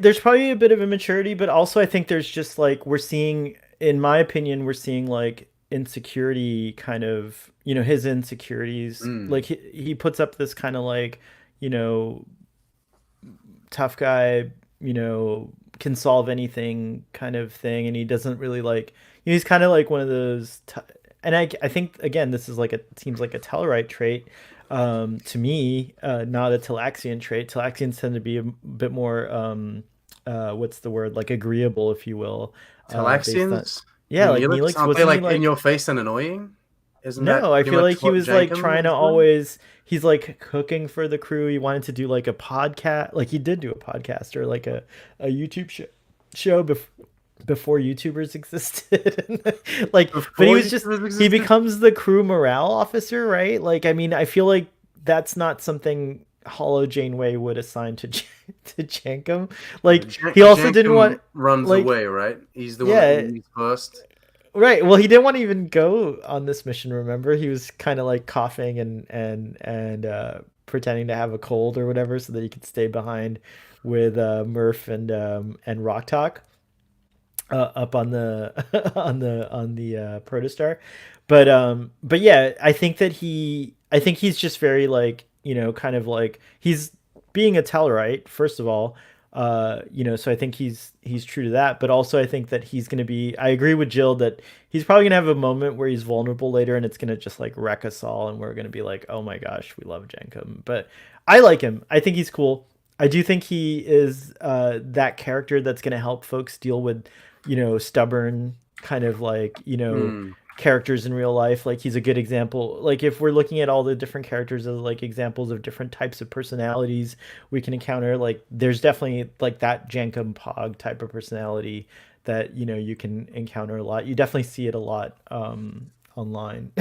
there's probably a bit of immaturity, but also I think there's just like we're seeing, in my opinion, we're seeing like insecurity kind of, his insecurities. Mm. Like he puts up this kind of like, you know, tough guy, can solve anything kind of thing, and he doesn't really like. He's kind of like one of those. And I think again, this is like seems like a Tellarite trait. To me, not a Talaxian trait. Talaxians tend to be a bit more, what's the word, like agreeable, if you will, based on, Talaxians, yeah, the like Neelix, Neelix, aren't they wasn't he like in like, your face and annoying? Isn't that no, I pretty feel like much he what was like Jankum trying to is doing? always. He's like cooking for the crew. He wanted to do like a podcast, like he did do a podcast or like a YouTube show before YouTubers existed. Like, but he Before was you just he existed? becomes the crew morale officer, right? Like, I mean, I feel like that's not something Hollow Janeway would assign to to Jankum. Like, he also didn't Jankum want, runs like, away, right? He's the one that yeah, leaves first. right. Well, he didn't want to even go on this mission, remember? He was kind of like coughing and pretending to have a cold or whatever so that he could stay behind with Murph and Rock Talk up on the on the protostar. But yeah, I think he's just very like, kind of like he's being a Tellarite, first of all. So I think he's true to that, but also I think that he's going to be, I agree with Jill that he's probably going to have a moment where he's vulnerable later and it's going to just like wreck us all and we're going to be like, oh my gosh, we love Jankum. But I like him. I think he's cool. I do think he is that character that's going to help folks deal with, stubborn kind of like, Hmm. characters in real life. Like he's a good example. Like if we're looking at all the different characters as like examples of different types of personalities we can encounter, like there's definitely like that Jankum Pog type of personality that, you can encounter a lot. You definitely see it a lot online.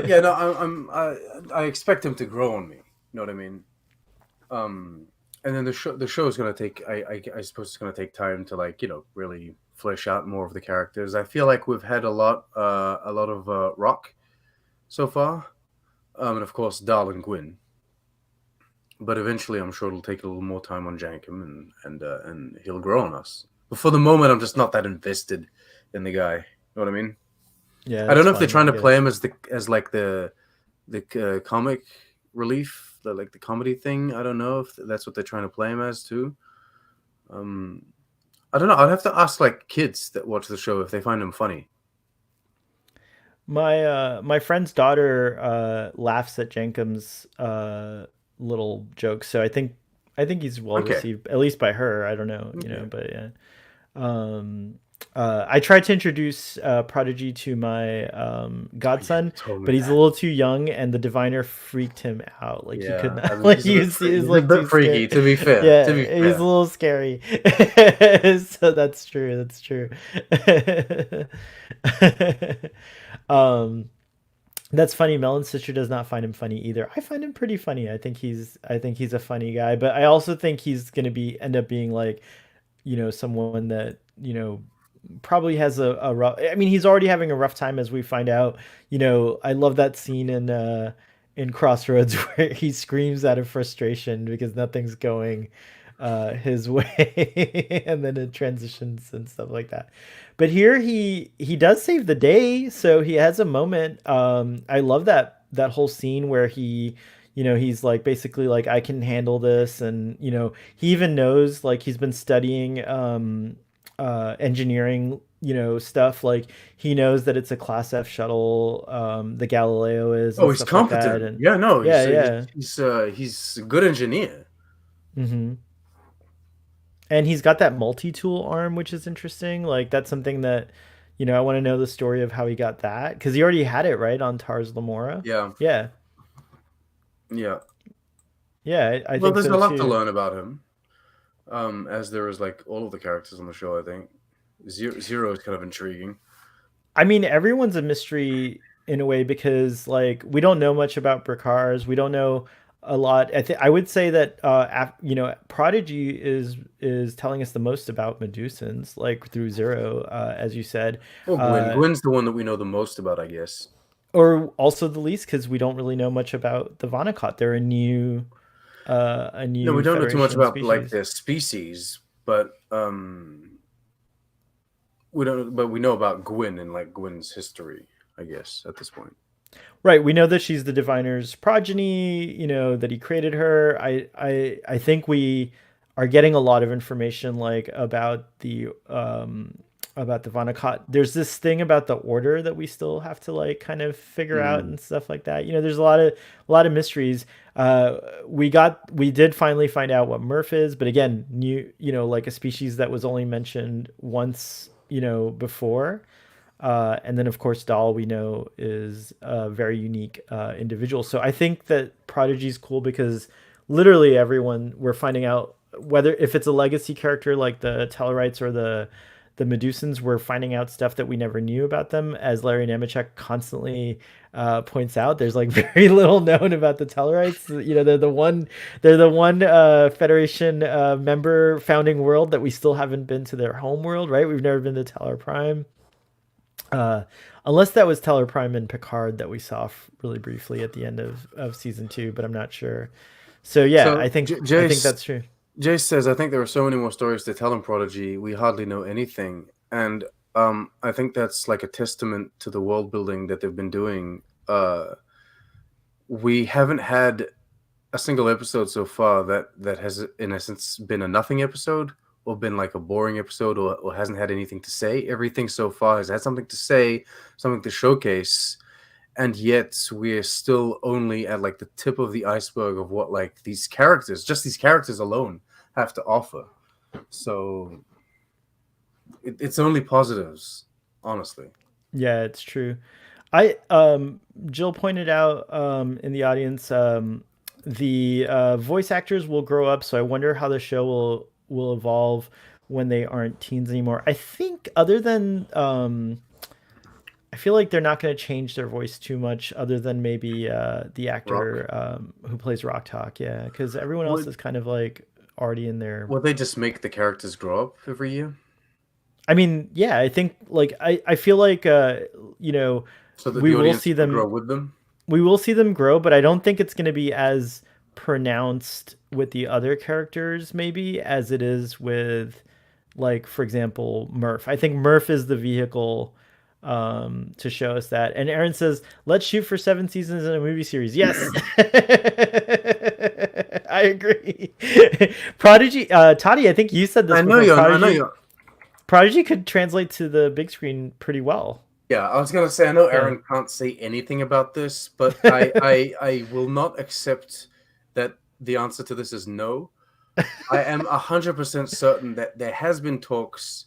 Yeah. No. I expect him to grow on me. You know what I mean? And then the show is gonna take. I suppose it's gonna take time to like really flesh out more of the characters. I feel like we've had a lot of Rock so far, and of course Dal and Gwyn. But eventually, I'm sure it'll take a little more time on Jankum, and he'll grow on us. But for the moment, I'm just not that invested in the guy. You know what I mean? Yeah, I don't that's know if they're fine. I trying to get it. play him as like the comic relief, like the comedy thing. I don't know if that's what they're trying to play him as too. Um, I don't know. I'd have to ask like kids that watch the show if they find him funny. My friend's daughter laughs at Jankum's little jokes, so I think he's well Okay. received, at least by her. I don't know, Okay. but yeah. I tried to introduce Prodigy to my Oh yeah, you godson, told me but he's a that. little too young, and the diviner freaked him out. Like he could Yeah, not. I mean, Like he was he's a like bit too freaky. scared. To be fair, to Yeah, be he's a fair. little scary. So that's true. That's true. um, that's funny. Melon's sister does not find him funny either. I find him pretty funny. I think he's a funny guy, but I also think he's gonna be end up being like, someone that, probably has a rough. I mean, he's already having a rough time, as we find out. I love that scene in Crossroads where he screams out of frustration because nothing's going his way, and then it transitions and stuff like that. But here he does save the day, so he has a moment. I love that whole scene where he's like basically like, I can handle this, and he even knows, like, he's been studying engineering, stuff. Like, he knows that it's a class F shuttle, the Galileo is, Oh, and he's stuff like that. competent. And Yeah, no, yeah, yeah. he's a good engineer. Hmm. And he's got that multi-tool arm, which is interesting. Like, that's something that, I want to know the story of how he got that, because he already had it, right, on Tars Lamora. Yeah, Yeah, yeah. yeah, I Well, think there's so a lot to too. learn about him. As there is like all of the characters on the show. I think Zero is kind of intriguing. I mean, everyone's a mystery in a way, because, like, we don't know much about Bricars. We don't know a lot. I would say that Prodigy is telling us the most about Medusans, like through Zero, as you said, Well, uh, Gwen's the one that we know the most about, I guess. or also the least, because we don't really know much about the Vonnegut. They're a No, we new don't know too much Federation about like species. their species, but we don't. But we know about Gwen and like Gwen's history, I guess, at this point. Right. We know that she's the diviner's progeny, that he created her. I think we are getting a lot of information, like, about the Vonnegut. There's this thing about the order that we still have to, like, kind of figure out Mm. and stuff like that. There's a lot of mysteries. We did finally find out what Murph is, but again, new, like a species that was only mentioned once, before. And then, of course, Dahl, we know, is a very unique individual. So I think that Prodigy is cool because literally everyone, we're finding out, whether if it's a legacy character like the Tellarites or the Medusans, we're finding out stuff that we never knew about them. As Larry Nemechek constantly points out, there's like very little known about the Tellarites. They're the one Federation member founding world that we still haven't been to their home world, right? We've never been to Tellar Prime. Uh, Unless that was Teller Prime and Picard that we saw really briefly at the end of season two, but I'm not sure. So yeah, So I think that's true. Jace says, I think there are so many more stories to tell in Prodigy. We hardly know anything, and I think that's like a testament to the world building that they've been doing. We haven't had a single episode so far that has, in essence, been a nothing episode or been like a boring episode or hasn't had anything to say. Everything so far has had something to say, something to showcase, and yet we're still only at like the tip of the iceberg of what like just these characters alone have to offer. So it's only positives, honestly. Yeah, it's true. I Jill pointed out in the audience, the voice actors will grow up, so I wonder how the show will evolve when they aren't teens anymore. I think, other than I feel like they're not going to change their voice too much, other than maybe the Rock. actor who plays Rock Talk. Yeah, because everyone else Would is kind of like already in there. would they just make the characters grow up every year I mean, yeah, I think, like, I feel like you know so that we the will audience see can grow them with them? grow, but I don't think it's going to be as pronounced with the other characters, maybe, as it is with, like, for example, Murph. I think Murph is the vehicle to show us that. And Aaron says, "Let's shoot for 7 seasons in a movie series." Yes, I agree. Prodigy, Toddy, I think you said this before. I know you. Prodigy could translate to the big screen pretty well. Yeah, I was gonna say I know Yeah. Aaron can't say anything about this, but I will not accept that the answer to this is no. I am 100% certain that there has been talks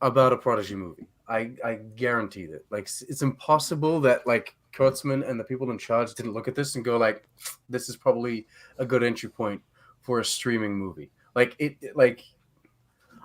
about a Prodigy movie. I guarantee that. Like, it's impossible that like Kurtzman and the people in charge didn't look at this and go like, this is probably a good entry point for a streaming movie. Like like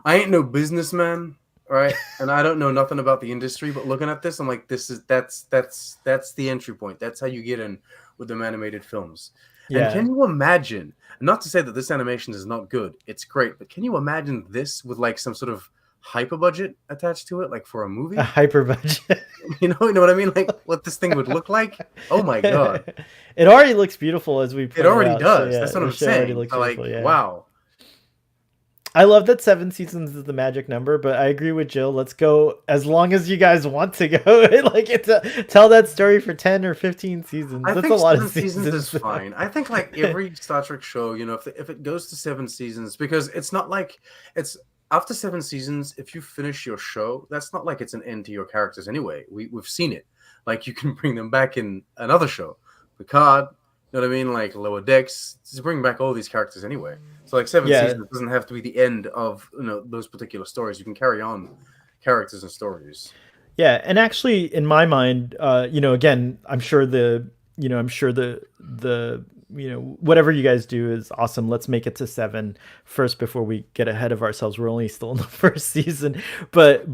I ain't no businessman, right? And I don't know nothing about the industry, but looking at this, I'm like, that's the entry point. That's how you get in with them animated films. And Yeah, can you imagine? Not to say that this animation is not good, it's great, but can you imagine this with like some sort of hyper budget attached to it, like for a a movie? hyper budget. You know what I mean? Like what this thing would look like? Oh my god, It already looks beautiful, as we it pointed already out. So does. yeah, That's what the I'm show already saying. looks So like, beautiful. Yeah. wow. I love that 7 seasons is the magic number, but I agree with Jill. Let's go as long as you guys want to go. Like it's tell that story for 10 or 15 seasons. I That's a think lot of 7 seasons is seasons. fine. I think like every Star Trek show, you know, if it goes to 7 seasons, because it's not like it's after 7 seasons, if you finish your show, that's not like it's an end to your characters anyway. We've seen it. Like you can bring them back in another show, Picard. You know what I mean? Like Lower Decks, just bring back all these characters anyway. So like seven Yeah, seasons doesn't have to be the end of those particular stories. You can carry on characters and stories. yeah, and actually, in my mind, again, I'm sure whatever you guys do is awesome. Let's make it to 7 first before we get ahead of ourselves. We're only still in the first season, but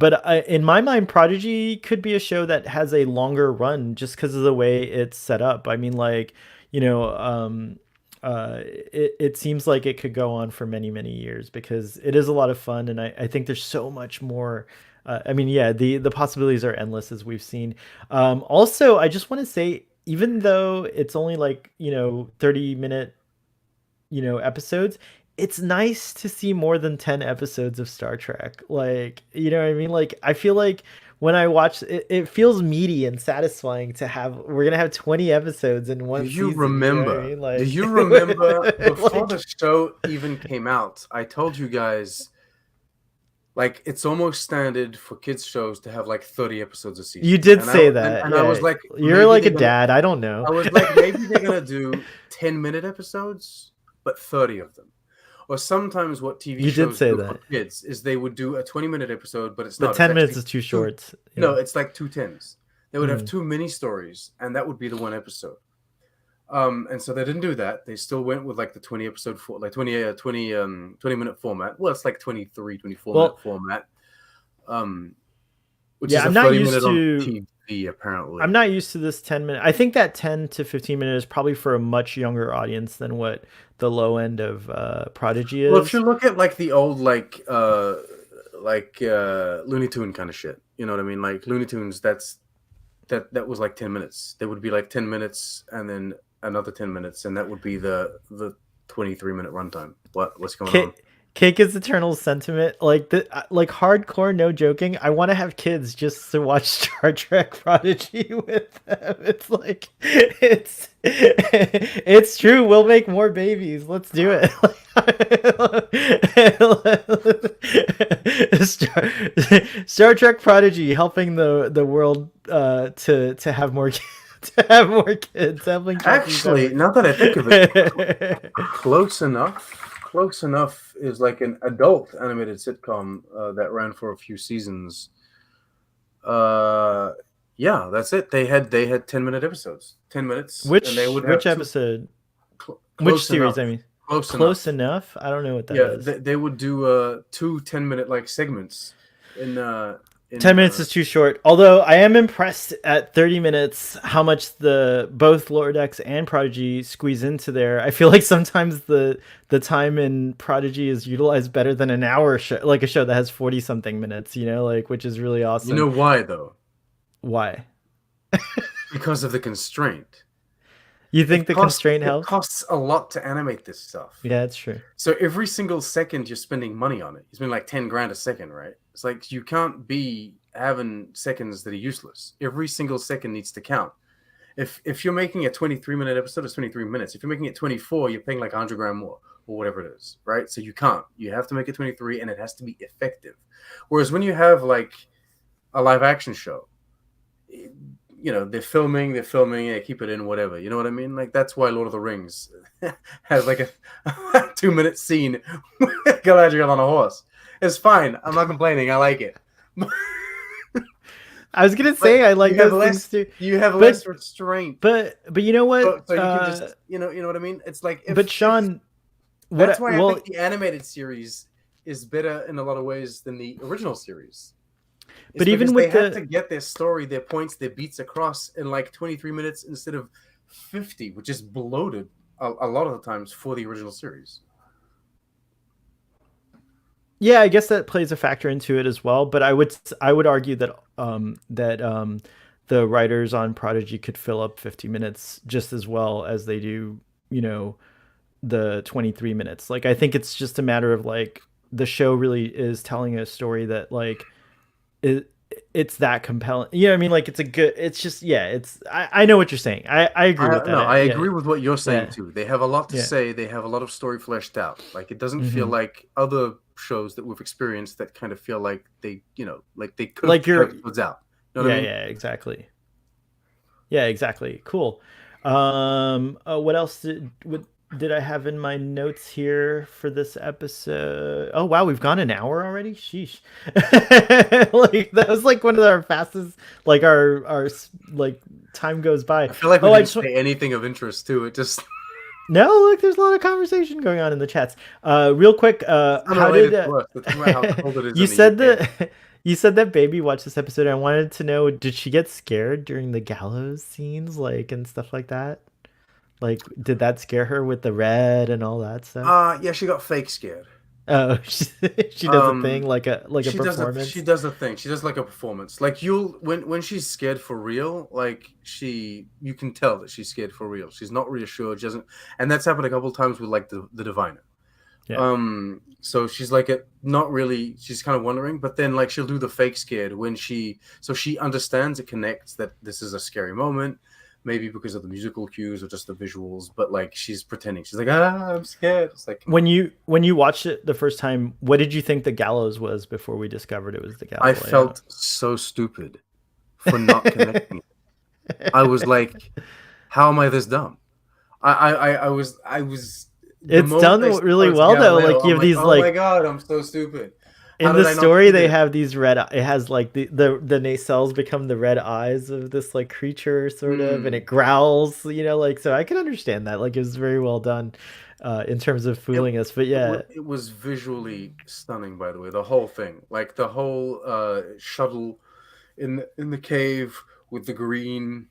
in my mind, Prodigy could be a show that has a longer run just because of the way it's set up. I mean, like, you know, it seems like it could go on for many, many years because it is a lot of fun. And I think there's so much more. I mean, yeah, the possibilities are endless as we've seen. Also, I just want to say, even though it's only like, 30-minute, episodes, it's nice to see more than 10 episodes of Star Trek. Like, you know what I mean? Like, I feel like when I watch it, it feels meaty and satisfying to have, we're going to have 20 episodes in Do one you season. You know what I remember? mean? Do Like, you remember before like the show even came out? I told you guys like it's almost standard for kids shows to have like 30 episodes a you season, did and I say and, that. and I was Yeah. like, You're maybe like a they're gonna. dad. I don't know. I was like, maybe they're gonna do 10-minute episodes, but 30 of them. Or sometimes what TV You did shows say do for that. kids is they would do a 20-minute episode, but it's But not. It's 10 minutes actually is too two. short. Yeah. No, it's like 2 10s. They would have Mm. two mini stories, and that would be the one episode. And so they didn't do that. They still went with like the 20 episode for like 20-minute format. Well, it's like 23-24 minute Well, format. Um, which yeah, is a I'm not 30-minute used on to TV I'm apparently. not used to this 10 minute. I think that 10 to 15 minute is probably for a much younger audience than what the low end of Prodigy Well, if you is. look at like the old Looney Tune kind of shit, you know what I mean? Like Looney Tunes, that was like 10 minutes. They would be like 10 minutes and then another 10 minutes, and that would be the 23-minute runtime. What's going on? Cake is eternal sentiment. Like like hardcore, no joking. I want to have kids just to watch Star Trek Prodigy with them. It's like it's true. We'll make more babies. Let's do it. Star Trek Prodigy helping the world to have more to have more kids. Helping Trekkies have Actually, more. now that I think of it, close enough. Close enough is like an adult animated sitcom that ran for a few seasons. Uh, yeah, that's it. They had 10-minute episodes, 10 minutes, and they would Which have two. episode? Which Close series? enough. I mean, Close close enough. enough. I don't know what that Yeah, is. they would do two 10-minute like segments in 10 minutes is too short. Although I am impressed at 30 minutes how much the both Lower Decks and Prodigy squeeze into there. I feel like sometimes the time in Prodigy is utilized better than an hour show, like a show that has 40 something minutes. Like, which is really You awesome. know why though? Why? Because of the constraint. You think the constraint It helps? costs a lot to animate this stuff. Yeah, it's true. So every single second you're spending money on it. You spend like 10 grand a second, right? It's like you can't be having seconds that are useless. Every single second needs to count. If you're making a 23-minute episode, it's 23 minutes. If you're making it 24, you're paying like 100 grand more or whatever it is, right? So you can't. You have to make it 23 and it has to be effective. Whereas when you have like a live action show, they're filming, they keep it in, whatever. You know what I mean? Like that's why Lord of the Rings has like a 2-minute scene with Galadriel on a horse. It's fine. I'm not complaining. I like it. I was gonna But say I like those things too, you have but less restraint. but you know what? So you can just, you know what I mean. It's like But if Sean, that's why I well, think the animated series is better in a lot of ways than the original series. It's but because even they with had to the get their story, their points, their beats across in like 23 minutes instead of 50, which is bloated a lot of the times for the original series. yeah, I guess that plays a factor into it as well. But I would argue that the writers on Prodigy could fill up 50 minutes just as well as they do, you know, the 23 minutes. Like I think it's just a matter of like the show really is telling a story that like it it's that compelling. You know what I mean? Like it's a good it's just yeah, I know what you're saying. I agree with that. No, I Yeah. agree with what you're saying Yeah. too. They have a lot to Yeah. say. They have a lot of story fleshed out. Like it doesn't feel Hmm. like other shows that we've experienced that kind of feel like they, like they could have Like 10 you're episodes out. You know what I yeah, mean? yeah, exactly. Yeah, exactly. Cool. What else did I have in my notes here for this episode? Oh wow, we've gone an hour already. Sheesh. Like that was like one of our fastest. Like our like time goes by. I feel like we Oh, I didn't just say anything of interest too. It just no. Look, there's a lot of conversation going on in the chats. Real quick. it's How did unrelated to us. We're talking about how cold it is you in the said UK. that you said that baby watched this episode? I wanted to know, did she get scared during the gallows scenes, like and stuff like that? Like, did that scare her with the red and all that stuff? Yeah, she got fake scared. Oh, she does a thing Um, like a she performance. does the thing. She does like a performance. Like you'll when she's scared for real, like you can tell that she's scared for real. She's not reassured. She doesn't, and that's happened a couple of times with like the diviner. Yeah, So she's like not really. She's kind of wondering, but then like she'll do the fake scared when she understands, it connects that this is a scary moment, maybe because of the musical cues or just the visuals. But like she's pretending. She's like, I'm scared. It's like, come on. when you watched it the first time, what did you think the gallows was before we discovered it was the I Galileo? felt so stupid for not connecting. I was like, how am I this dumb? I was the It's moment done I really saw it's well though. Galileo, Like you I'm have like, these oh my like god, I'm so stupid. How in did the I not story see they this? have these it has like the nacelles become the red eyes of this like creature sort of, and Hmm. it growls, like, so I can understand that. Like it was very well done in terms of It, fooling us. But yeah, it was visually stunning, by the way. The whole thing, like the whole shuttle in the cave with the green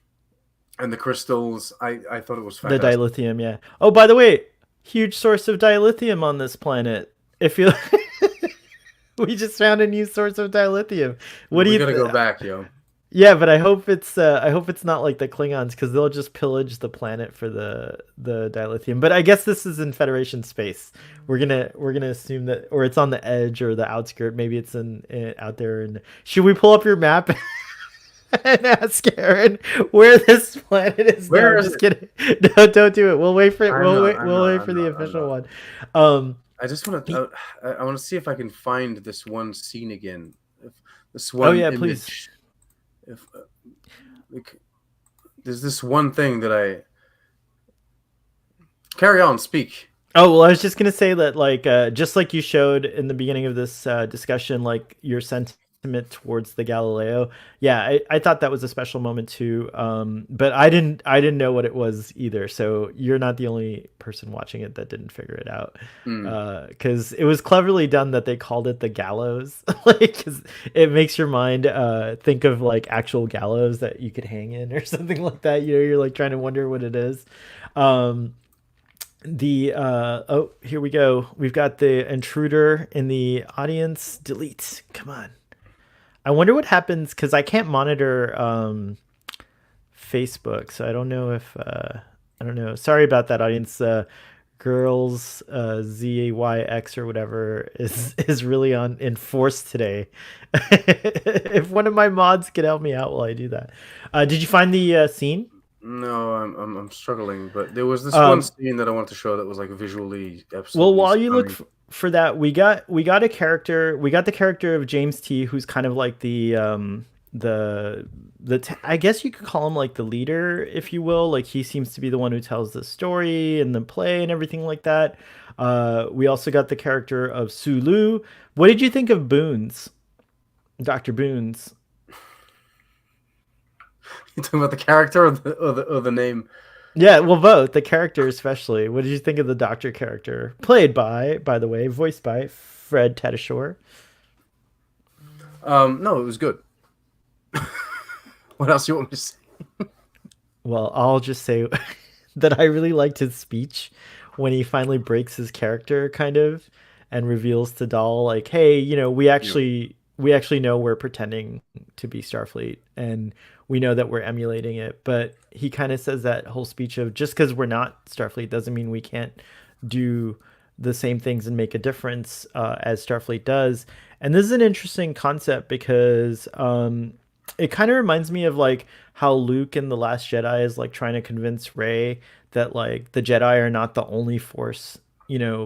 and the crystals. I thought it was the fantastic. dilithium, yeah. Oh, by the way, huge source of dilithium on this planet. If you we just found a new source of dilithium. What do We you gotta go back, yo. Yeah, but I hope it's not like the Klingons, because they'll just pillage the planet for the dilithium. But I guess this is in Federation space. We're gonna assume that, or it's on the edge or the outskirt. Maybe it's in out there. And should we pull up your map and ask Aaron where this planet is? No, Where I'm is just it? kidding. No, don't do it. We'll wait for it. I'm not. I'm We'll not. wait for I'm the not. I'm official not. one. Um, I just want to. I want to see if I can find this one scene again. If this oh one yeah, please. image. If like, there's this one thing that I carry on. Speak. Oh, well, I was just gonna say that, like, just like you showed in the beginning of this discussion, like your sentiment towards the Galileo. Yeah, I thought that was a special moment too. But I didn't know what it was either. So you're not the only person watching it that didn't figure it out. Mm. Because it was cleverly done that they called it the gallows, like, 'cause it makes your mind think of like actual gallows that you could hang in or something like that. You're like trying to wonder what it is. Um, the oh, here we go. We've got the intruder in the audience. Delete. Come on. I wonder what happens, because I can't monitor Facebook, so I don't know if I don't know. Sorry about that, audience. Girls ZAYX or whatever is really on in force today. If one of my mods could help me out while I do that. Did you find the scene? No, I'm struggling. But there was this one Um, scene that I want to show that was like visually Well, absolutely while you look stunning. for that, we got a character. We got the character of James T, who's kind of like I guess you could call him like the leader, if you will. Like he seems to be the one who tells the story and the play and everything like that. We also got the character of Sulu. What did you think of Boons? Dr. Boone's. You talking about the character or the name? Yeah, well, both the character especially. What did you think of the Doctor character, played by the way, voiced by Fred Tatasciore? No, it was good. What else you want me to say? Well, I'll just say that I really liked his speech when he finally breaks his character, kind of, and reveals to Dahl like, "Hey, You know, we actually know we're pretending to be Starfleet, and we know that we're emulating it." But he kind of says that whole speech of just because we're not Starfleet doesn't mean we can't do the same things and make a difference as Starfleet does. And this is an interesting concept because it kind of reminds me of like how Luke in the Last Jedi is like trying to convince Rey that like the Jedi are not the only force,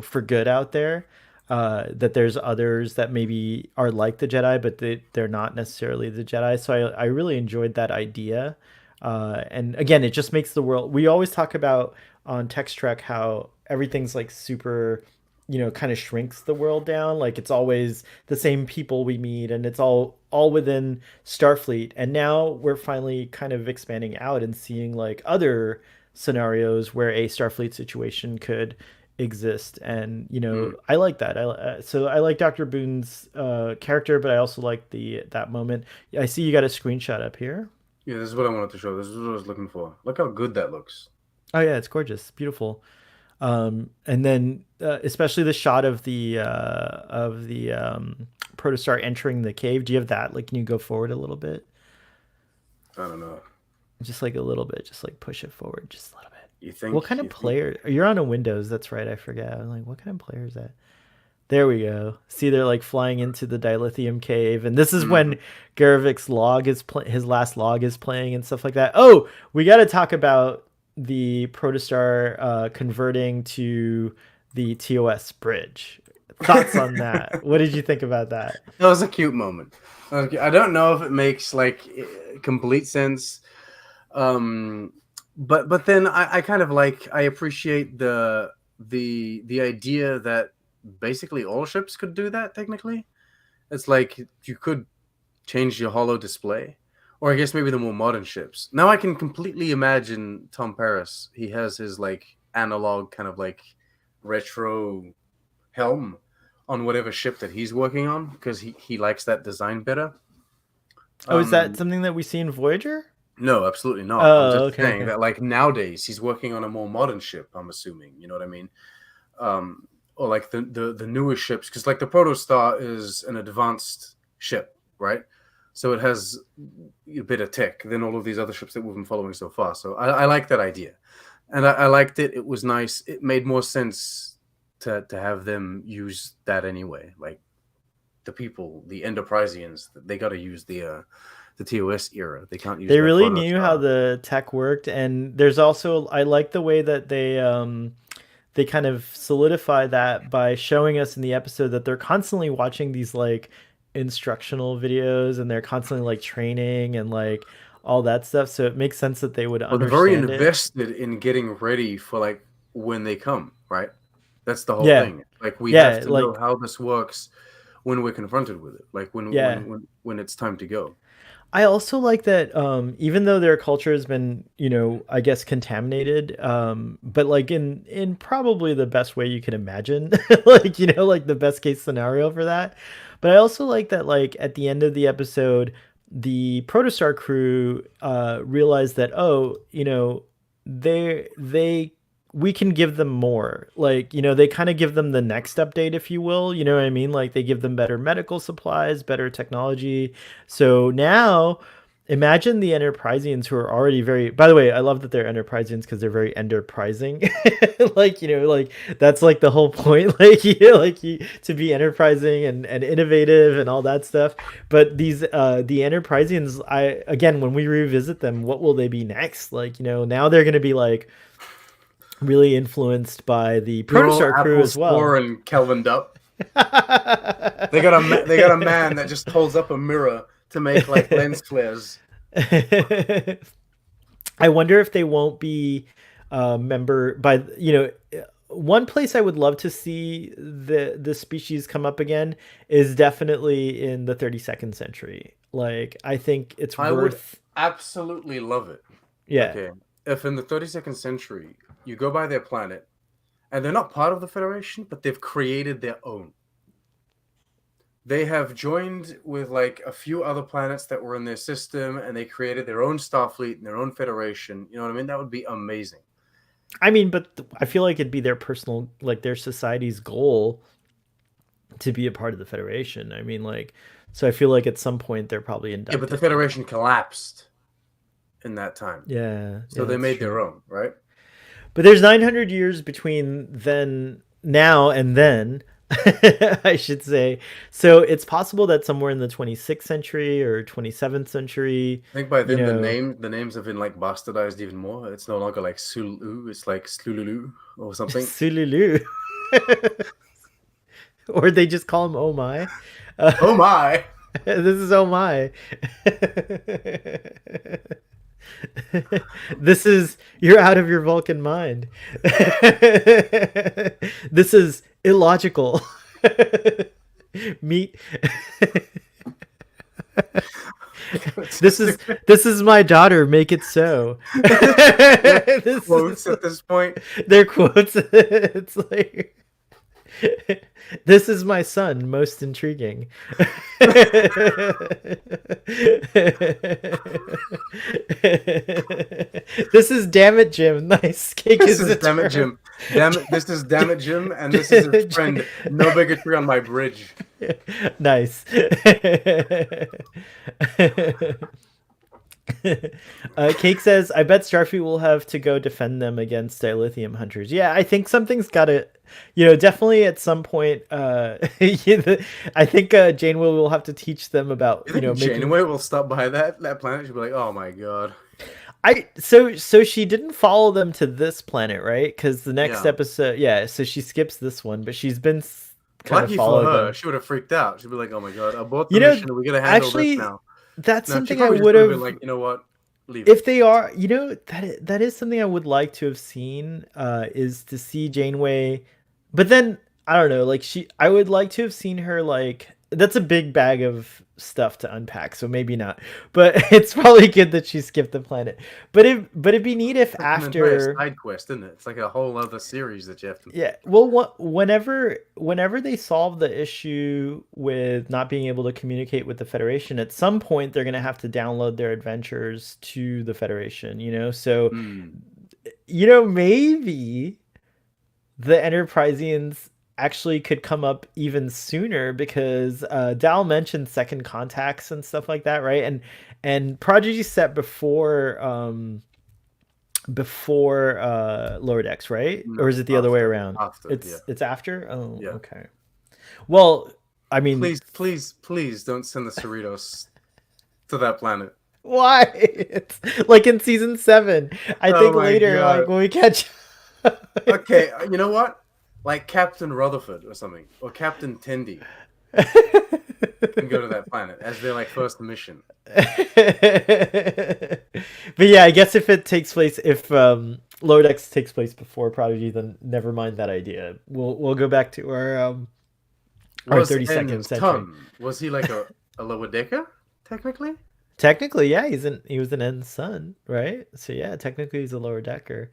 for good out there. That there's others that maybe are like the Jedi, but they're not necessarily the Jedi. So I really enjoyed that idea. And again, it just makes the world. We always talk about on Text Trek how everything's like super, kind of shrinks the world down. Like it's always the same people we meet, and it's all within Starfleet. And now we're finally kind of expanding out and seeing like other scenarios where a Starfleet situation could exist. And mm, I like that. So I like Dr. Boone's character, but I also like the that moment. I see you got a screenshot up here. yeah, this is what I wanted to show. This is what I was looking for. Look how good that looks. Oh yeah, it's gorgeous, beautiful. And then especially the shot of the protostar entering the cave. Do you have that? Like, can you go forward a little bit? I don't know. Just like a little bit. Just like push it forward just a little bit. You What think? kind of You think? player? You're on a Windows. That's right. I forget. I'm like, what kind of player is that? There we go. See, they're like flying into the dilithium cave, and this is Mm, when Garavik's log is his last log is playing and stuff like that. Oh, we got to talk about the protostar converting to the TOS bridge. Thoughts on that? What did you think about that? that was a cute moment. Okay, I don't know if it makes like complete sense. Um, but then I kind of like I appreciate the idea that basically all ships could do that technically. It's like you could change your holo display, or I guess maybe the more modern ships. Now I can completely imagine Tom Paris. He has his like analog kind of like retro helm on whatever ship that he's working on because he likes that design better. Oh, is that Um, something that we see in Voyager? no, absolutely not. I'm Oh, just okay, saying okay. that like nowadays he's working on a more modern ship. I'm assuming, you know what I mean? Um, or like the newer ships because like the Protostar is an advanced ship, right? So it has a bit of tech than all of these other ships that we've been following so far. So I like that idea, and I liked it. It was nice. It made more sense to have them use that anyway. Like the people, the Enterpriseians, they got to use the TOS era. They can't use They their really knew how Protostar. the tech worked, and there's also I like the way that they kind of solidify that by showing us in the episode that they're constantly watching these like instructional videos, and they're constantly like training and like all that stuff. So it makes sense that they would Well, they're very understand it. invested in getting ready for like when they come, right? That's the whole Yeah. thing. Like we have Yeah, to know like how this works when we're confronted with it. Like when yeah. when when when it's time to go. I also like that even though their culture has been, I guess contaminated, but like in probably the best way you can imagine, like, like the best case scenario for that. But I also like that like at the end of the episode, the Protostar crew realized that they we can give them more. Like, they kind of give them the next update, if you will. You know what I mean? Like they give them better medical supplies, better technology. So now imagine the Enterpriseians who are already very, by the way, I love that they're Enterpriseians because they're very enterprising. Like, like that's like the whole point. Like, to be enterprising and innovative and all that stuff. But the Enterpriseians, again, when we revisit them, what will they be next? Like, now they're going to be like, really influenced by the Girl, Protostar crew Apple as well. Spore, and Kelvin Dup. They got a man that just holds up a mirror to make like lens flares. I wonder if they won't be member by one place I would love to see the species come up again is definitely in the 32nd century. Like, I think it's I would worth. absolutely love it. Yeah. Okay, if in the 32nd century you go by their planet, and they're not part of the Federation, but they've created their own. They have joined with like a few other planets that were in their system, and they created their own Starfleet and their own Federation. You know what I mean? That would be amazing. I mean, but I feel like it'd be their personal, like their society's goal to be a part of the Federation. I mean, like, so I feel like at some point they're probably Yeah, but the inducted. Federation collapsed in that time, Yeah, so yeah, they that's made true. their own, right? But there's 900 years between then, now, and then, I should say. So it's possible that somewhere in the 26th century or 27th century, I think by you then know, the names have been like bastardized even more. It's no longer like Sulu, it's like Slululu or something. Sululu. Or they just call him Oh My. Oh my! This is Oh My. This is you're out of your Vulcan mind. This is illogical. Meet. this is this is my daughter. Make it so. This Quotes is at this point. their quotes. It's like this is my son, most intriguing. This is damn it, Jim. Nice cake This is is damn it, Jim. Damn it, this is damn it, Jim, and this is his friend. No bigotry on my bridge. Nice. Cake says, "I bet Starfleet will have to go defend them against dilithium hunters." Yeah, I think something's got to, definitely at some point. I think Janeway will have to teach them about, You think making. Janeway will stop by that planet? She'll be like, "Oh my god." So she didn't follow them to this planet, right? Because the next Yeah. episode, yeah. So she skips this one, but she's been kind of Lucky for followed her, them. she would have freaked out. She'd be like, "Oh my god, abort the You know, mission. We're gonna handle this actually, now." that's No, she something I probably just would would have been have. like, "You know what? Leave If it." they are, that is something I would like to have seen, is to see Janeway, but then I don't know, like I would like to have seen her, like that's a big bag of stuff to unpack, so maybe not. But it's probably good that she skipped the planet. But it'd be neat if It's like an entire after. side quest, isn't it? It's like a whole other series that you have to. Yeah, well, whenever they solve the issue with not being able to communicate with the Federation, at some point they're gonna have to download their adventures to the Federation. So Hmm. maybe the Enterprisians actually could come up even sooner because Dal mentioned second contacts and stuff like that, right? And Prodigy set before lower decks, right? No, Or is it the other way after, around? after, yeah, It's after. Oh, yeah. okay. Well, I mean, Please don't send the Cerritos to that planet. why? It's like in season 7. I Oh think my later, god. like when we catch. Okay, you know what? Like Captain Rutherford or something, or Captain Tendy can go to that planet as their like first mission. But yeah, I guess if it takes place, if Lower Decks takes place before Prodigy, then never mind that idea. We'll go back to our Was 32nd N's century. ton? Was he like a lower decker technically? Technically, yeah, he was an N's son, right? So yeah, technically he's a lower decker.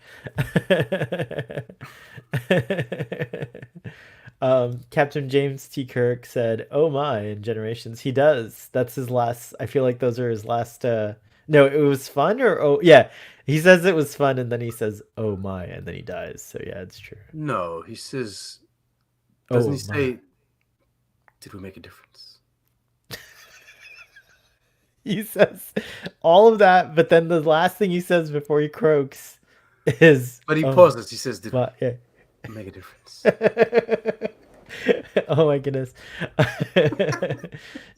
Captain James T. Kirk said, "Oh my!" in Generations. He does. That's his last. I feel like those are his last. No, it was fun, or oh yeah, he says it was fun, and then he says, "Oh my," and then he dies. So yeah, it's true. No, he says. Oh Doesn't he my. say? Did we make a difference? He says all of that, but then the last thing he says before he croaks is, But he "Oh pauses. He says, "Did my." Yeah. we make a difference?" Oh my goodness.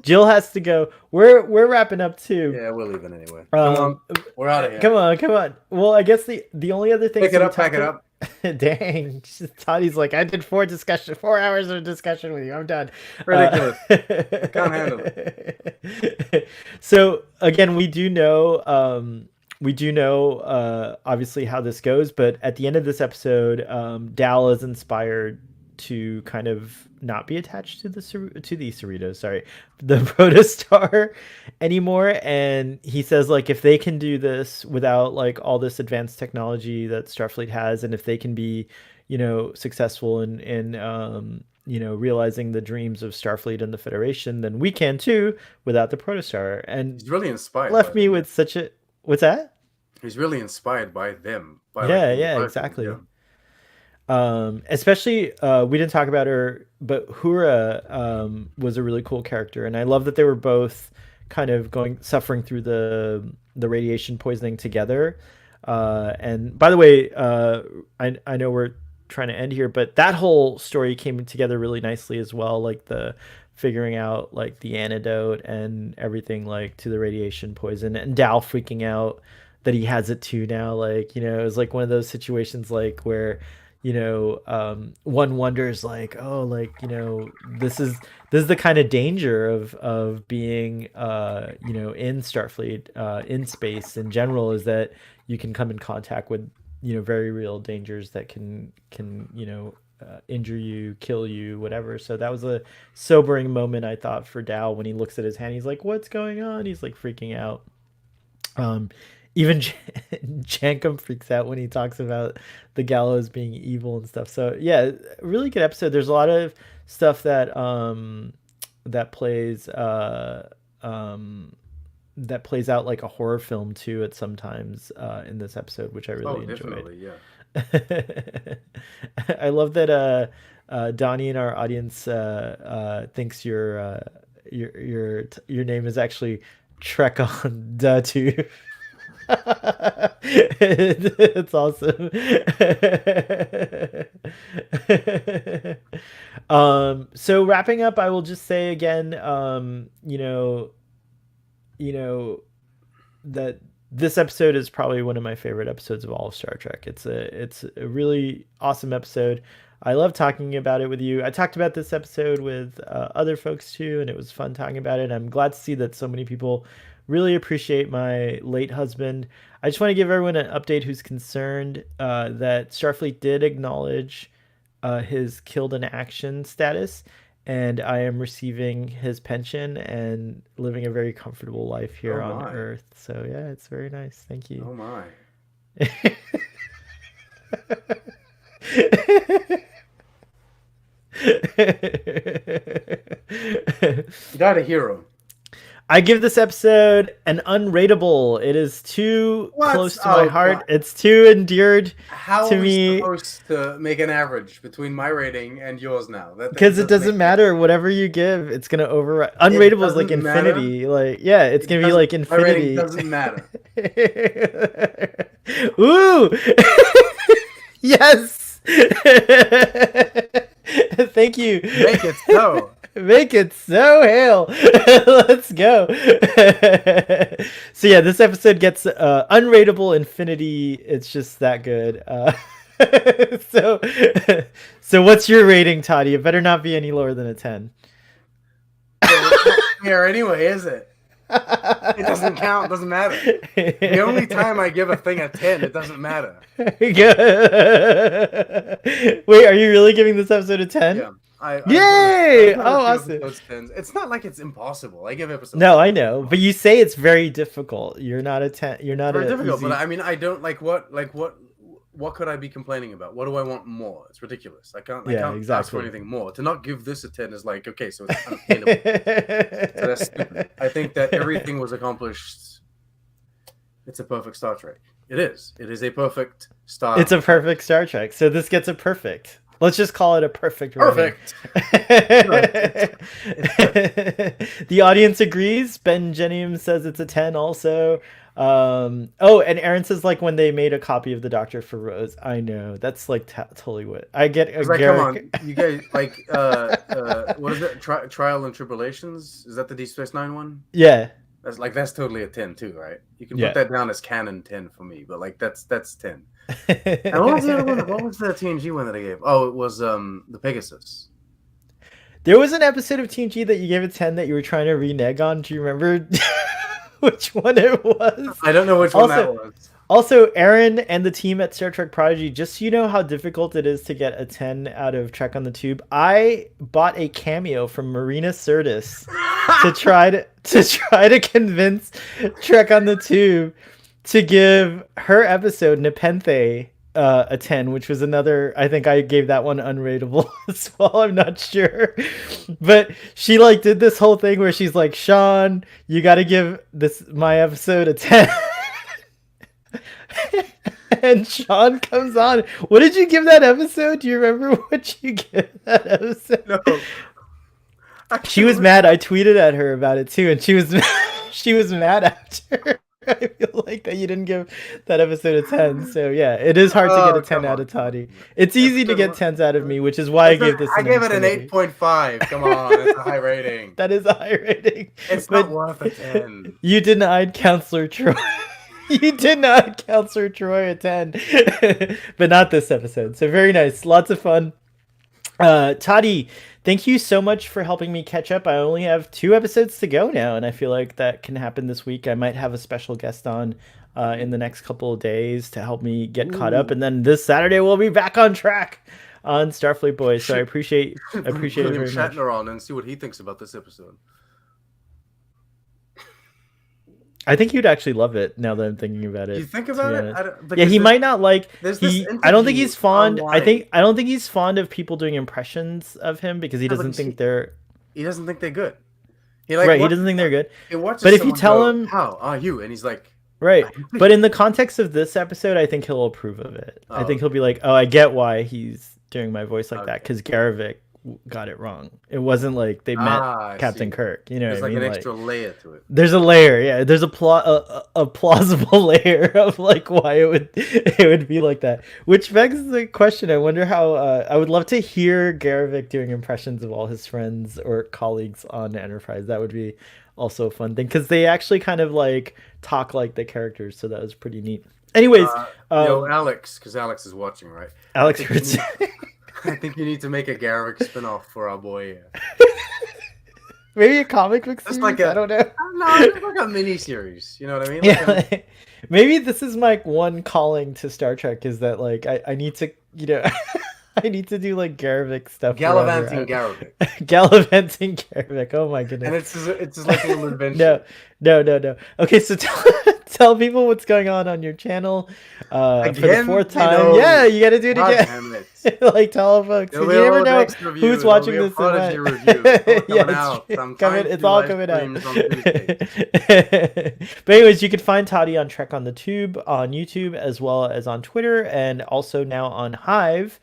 Jill has to go. We're wrapping up too. Yeah, we're leaving anyway. Come on, we're out of here. Come on. Well, I guess the only other thing. Pack it up. Dang, Toddie's like, I did 4 hours of discussion with you. I'm done. Ridiculous. Can't handle it. So again, we do know we do know obviously how this goes, but at the end of this episode, Dal is inspired to kind of not be attached to the Cerritos, sorry, the Protostar anymore, and he says like if they can do this without like all this advanced technology that Starfleet has, and if they can be, successful in realizing the dreams of Starfleet and the Federation, then we can too without the Protostar. And He's really inspired by left me them. with such a what's that? He's really inspired by them, by like Yeah, the yeah, Vulcans, yeah. exactly. Especially we didn't talk about her, but Hura was a really cool character, and I love that they were both kind of suffering through the radiation poisoning together. And by the way, I know we're trying to end here, but that whole story came together really nicely as well, like the figuring out like the antidote and everything like to the radiation poison, and Dal freaking out that he has it too now. Like, it was like one of those situations like where one wonders like, oh, like, this is the kind of danger of being in Starfleet, in space in general, is that you can come in contact with very real dangers that can injure you, kill you, whatever. So that was a sobering moment, I thought, for Dal when he looks at his hand. He's like, what's going on? He's like freaking out. um Even Jankum freaks out when he talks about the gallows being evil and stuff. So yeah, really good episode. There's a lot of stuff that plays that plays out like a horror film too at sometimes in this episode, which I really enjoyed. Definitely, yeah. I love that Donnie in our audience thinks your name is actually Trek on Datu. It's awesome. So wrapping up, I will just say again, that this episode is probably one of my favorite episodes of all of Star Trek. It's a really awesome episode. I love talking about it with you. I talked about this episode with other folks too, and it was fun talking about it. I'm glad to see that so many people really appreciate my late husband. I just want to give everyone an update who's concerned that Starfleet did acknowledge his killed in action status, and I am receiving his pension and living a very comfortable life here on Earth. So yeah, it's very nice. Thank you. Oh my. Got a hero. I give this episode an unrateable. It is too close to my heart. God. It's too endeared to me. How are we supposed to make an average between my rating and yours now? Because it doesn't matter. Whatever you give, it's gonna override. Unrateable is like infinity. Matter. Like, yeah, it's gonna be like infinity. My rating doesn't matter. Ooh, yes. Thank you. Make it so. Make it so, hail. Let's go. So yeah, this episode gets unrateable infinity. It's just that good. So what's your rating, Toddy? It better not be any lower than a 10. Here anyway, is it? It doesn't count. It doesn't matter. The only time I give a thing a 10, it doesn't matter. Wait, are you really giving this episode a 10? Yeah. Yay! Awesome. It's not like it's impossible. I give episodes. No, I know, but you say it's very difficult. You're not a 10. You're not very difficult. Easy... But I mean, I don't what could I be complaining about? What do I want more? It's ridiculous. I can't ask for anything more. To not give this a 10 is like, okay, so it's unattainable. So that's stupid. I think that everything was accomplished. It's a perfect Star Trek. It is. It is a perfect Star. It's a perfect Star Trek. So this gets a perfect. Let's just call it a perfect rating. The audience agrees. Ben Jenium says it's a 10 also. And Aaron says like when they made a copy of the Doctor for Rose. I know. That's like totally what I get. Like, come on. You guys like what is it? Trial and Tribulations? Is that the Deep Space Nine one? Yeah. That's totally a 10 too, right? You can put that down as canon 10 for me, but like that's 10. And what was the other one? What was the TNG one that I gave? Oh, it was the Pegasus. There was an episode of TNG that you gave a 10 that you were trying to renege on. Do you remember which one it was. I don't know which one that was. Also, Aaron and the team at Star Trek Prodigy, just so you know how difficult it is to get a 10 out of Trek on the Tube, I bought a cameo from Marina Sirtis to try to convince Trek on the Tube to give her episode Nepenthe a 10, which was another, I think I gave that one unrateable as well. I'm not sure. But she like did this whole thing where she's like, Sean, you got to give my episode a 10. And Sean comes on. What did you give that episode? Do you remember what you gave that episode? No. She was mad. I tweeted at her about it too, and she was mad after. I feel like that you didn't give that episode a 10. So yeah, it is hard to get a 10 out of Toddy. It's easy to get 10s out of me, which is why I gave this. I gave it an 8.5. Come on, it's a high rating. That is a high rating. It's not worth a 10. You denied Counselor Troy. You did not Counselor Troy a 10. But not this episode. So very nice. Lots of fun. Toddy, thank you so much for helping me catch up. I only have 2 episodes to go now, and I feel like that can happen this week. I might have a special guest on in the next couple of days to help me get caught up, and then this Saturday we'll be back on track on Starfleet Boys. So I appreciate it very much. Shatner on and see what he thinks about this episode. I think you'd actually love it now that I'm thinking about it. You think about it? Yeah, he might not like. I don't think he's fond. I don't think he's fond of people doing impressions of him because he doesn't think they're. He doesn't think they're good. He doesn't think they're good. But if you tell him, "How are you?" and he's like, right. But in the context of this episode, I think he'll approve of it. I think he'll be like, "Oh, I get why he's doing my voice like that because Garvik got it wrong. It wasn't like they met Captain Kirk. You know, there's what like I mean? an extra layer to it. There's a layer, yeah. There's a plausible layer of like why it would be like that. Which begs the question. I wonder how. I would love to hear Garvik doing impressions of all his friends or colleagues on Enterprise. That would be also a fun thing because they actually kind of like talk like the characters. So that was pretty neat. Anyways, Alex, because Alex is watching, right? Alex. I think you need to make a Garrick spinoff for our boy. Maybe a comic book series? Just I don't know. No, just like a mini series. You know what I mean? Yeah. Maybe this is my one calling to Star Trek is that like I need to, you know, I need to do like Garvik stuff. Gallivanting Garvik. Gallivanting Garvik. Oh my goodness. And it's just like a little adventure. No. Okay, so tell people what's going on your channel for the 4th time. Yeah, you got to do it again. Like tell folks. You never know who's watching this event. It's all coming out. But anyways, you can find Toddy on Trek on the Tube on YouTube as well as on Twitter and also now on Hive.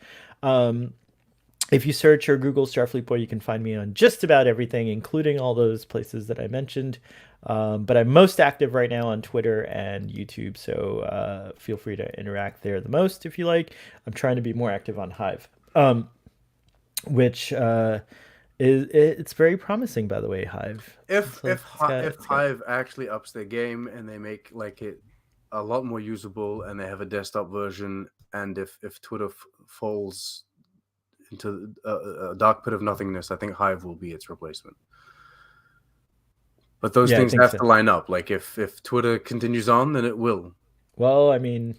If you search or Google Starfleet Boy, you can find me on just about everything, including all those places that I mentioned. But I'm most active right now on Twitter and YouTube, so feel free to interact there the most if you like. I'm trying to be more active on Hive, which it's very promising, by the way. Hive. If Hive actually ups their game and they make like it a lot more usable, and they have a desktop version, and if Twitter falls into a dark pit of nothingness, I think Hive will be its replacement. But those things have to line up. Like if Twitter continues on, then it will. Well, I mean,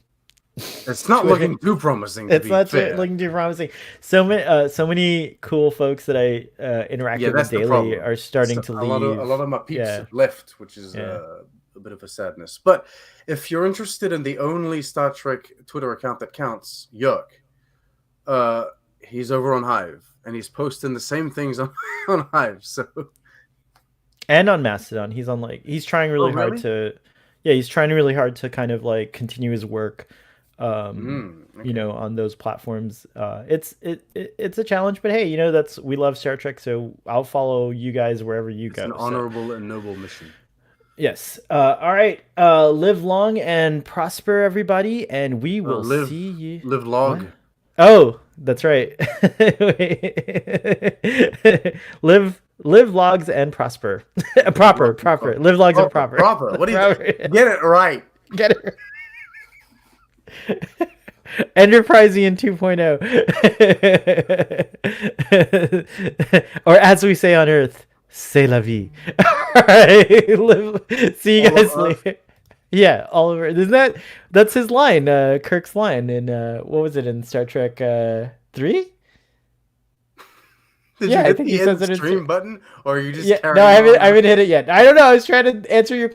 it's not looking too promising. It's not looking too promising. So many cool folks that I interact with daily are starting to leave. A lot of my peeps have left, which is a bit of a sadness. But if you're interested in the only Star Trek Twitter account that counts, Yerk, he's over on Hive, and he's posting the same things on Hive. So. And on Mastodon, he's trying really hard to, he's trying really hard to kind of like continue his work, you know, on those platforms. It's a challenge, but hey, you know, we love Star Trek, so I'll follow you guys wherever you go. It's an honorable and noble mission. Yes. All right. Live long and prosper, everybody, and we will see you. Live long. What? Oh, that's right. Live logs and prosper. proper. Live logs and proper. Proper. What do you get it right? Get it. Enterpriseian 2.0. Or as we say on Earth, C'est la vie. All right. See you All of guys us. later. Yeah, Oliver. Isn't that's his line, Kirk's line in what was it in Star Trek 3? Did Yeah, you I hit think he the says end it in stream button, or are you just yeah, no, carrying I on? haven't hit it yet. I don't know. I was trying to answer your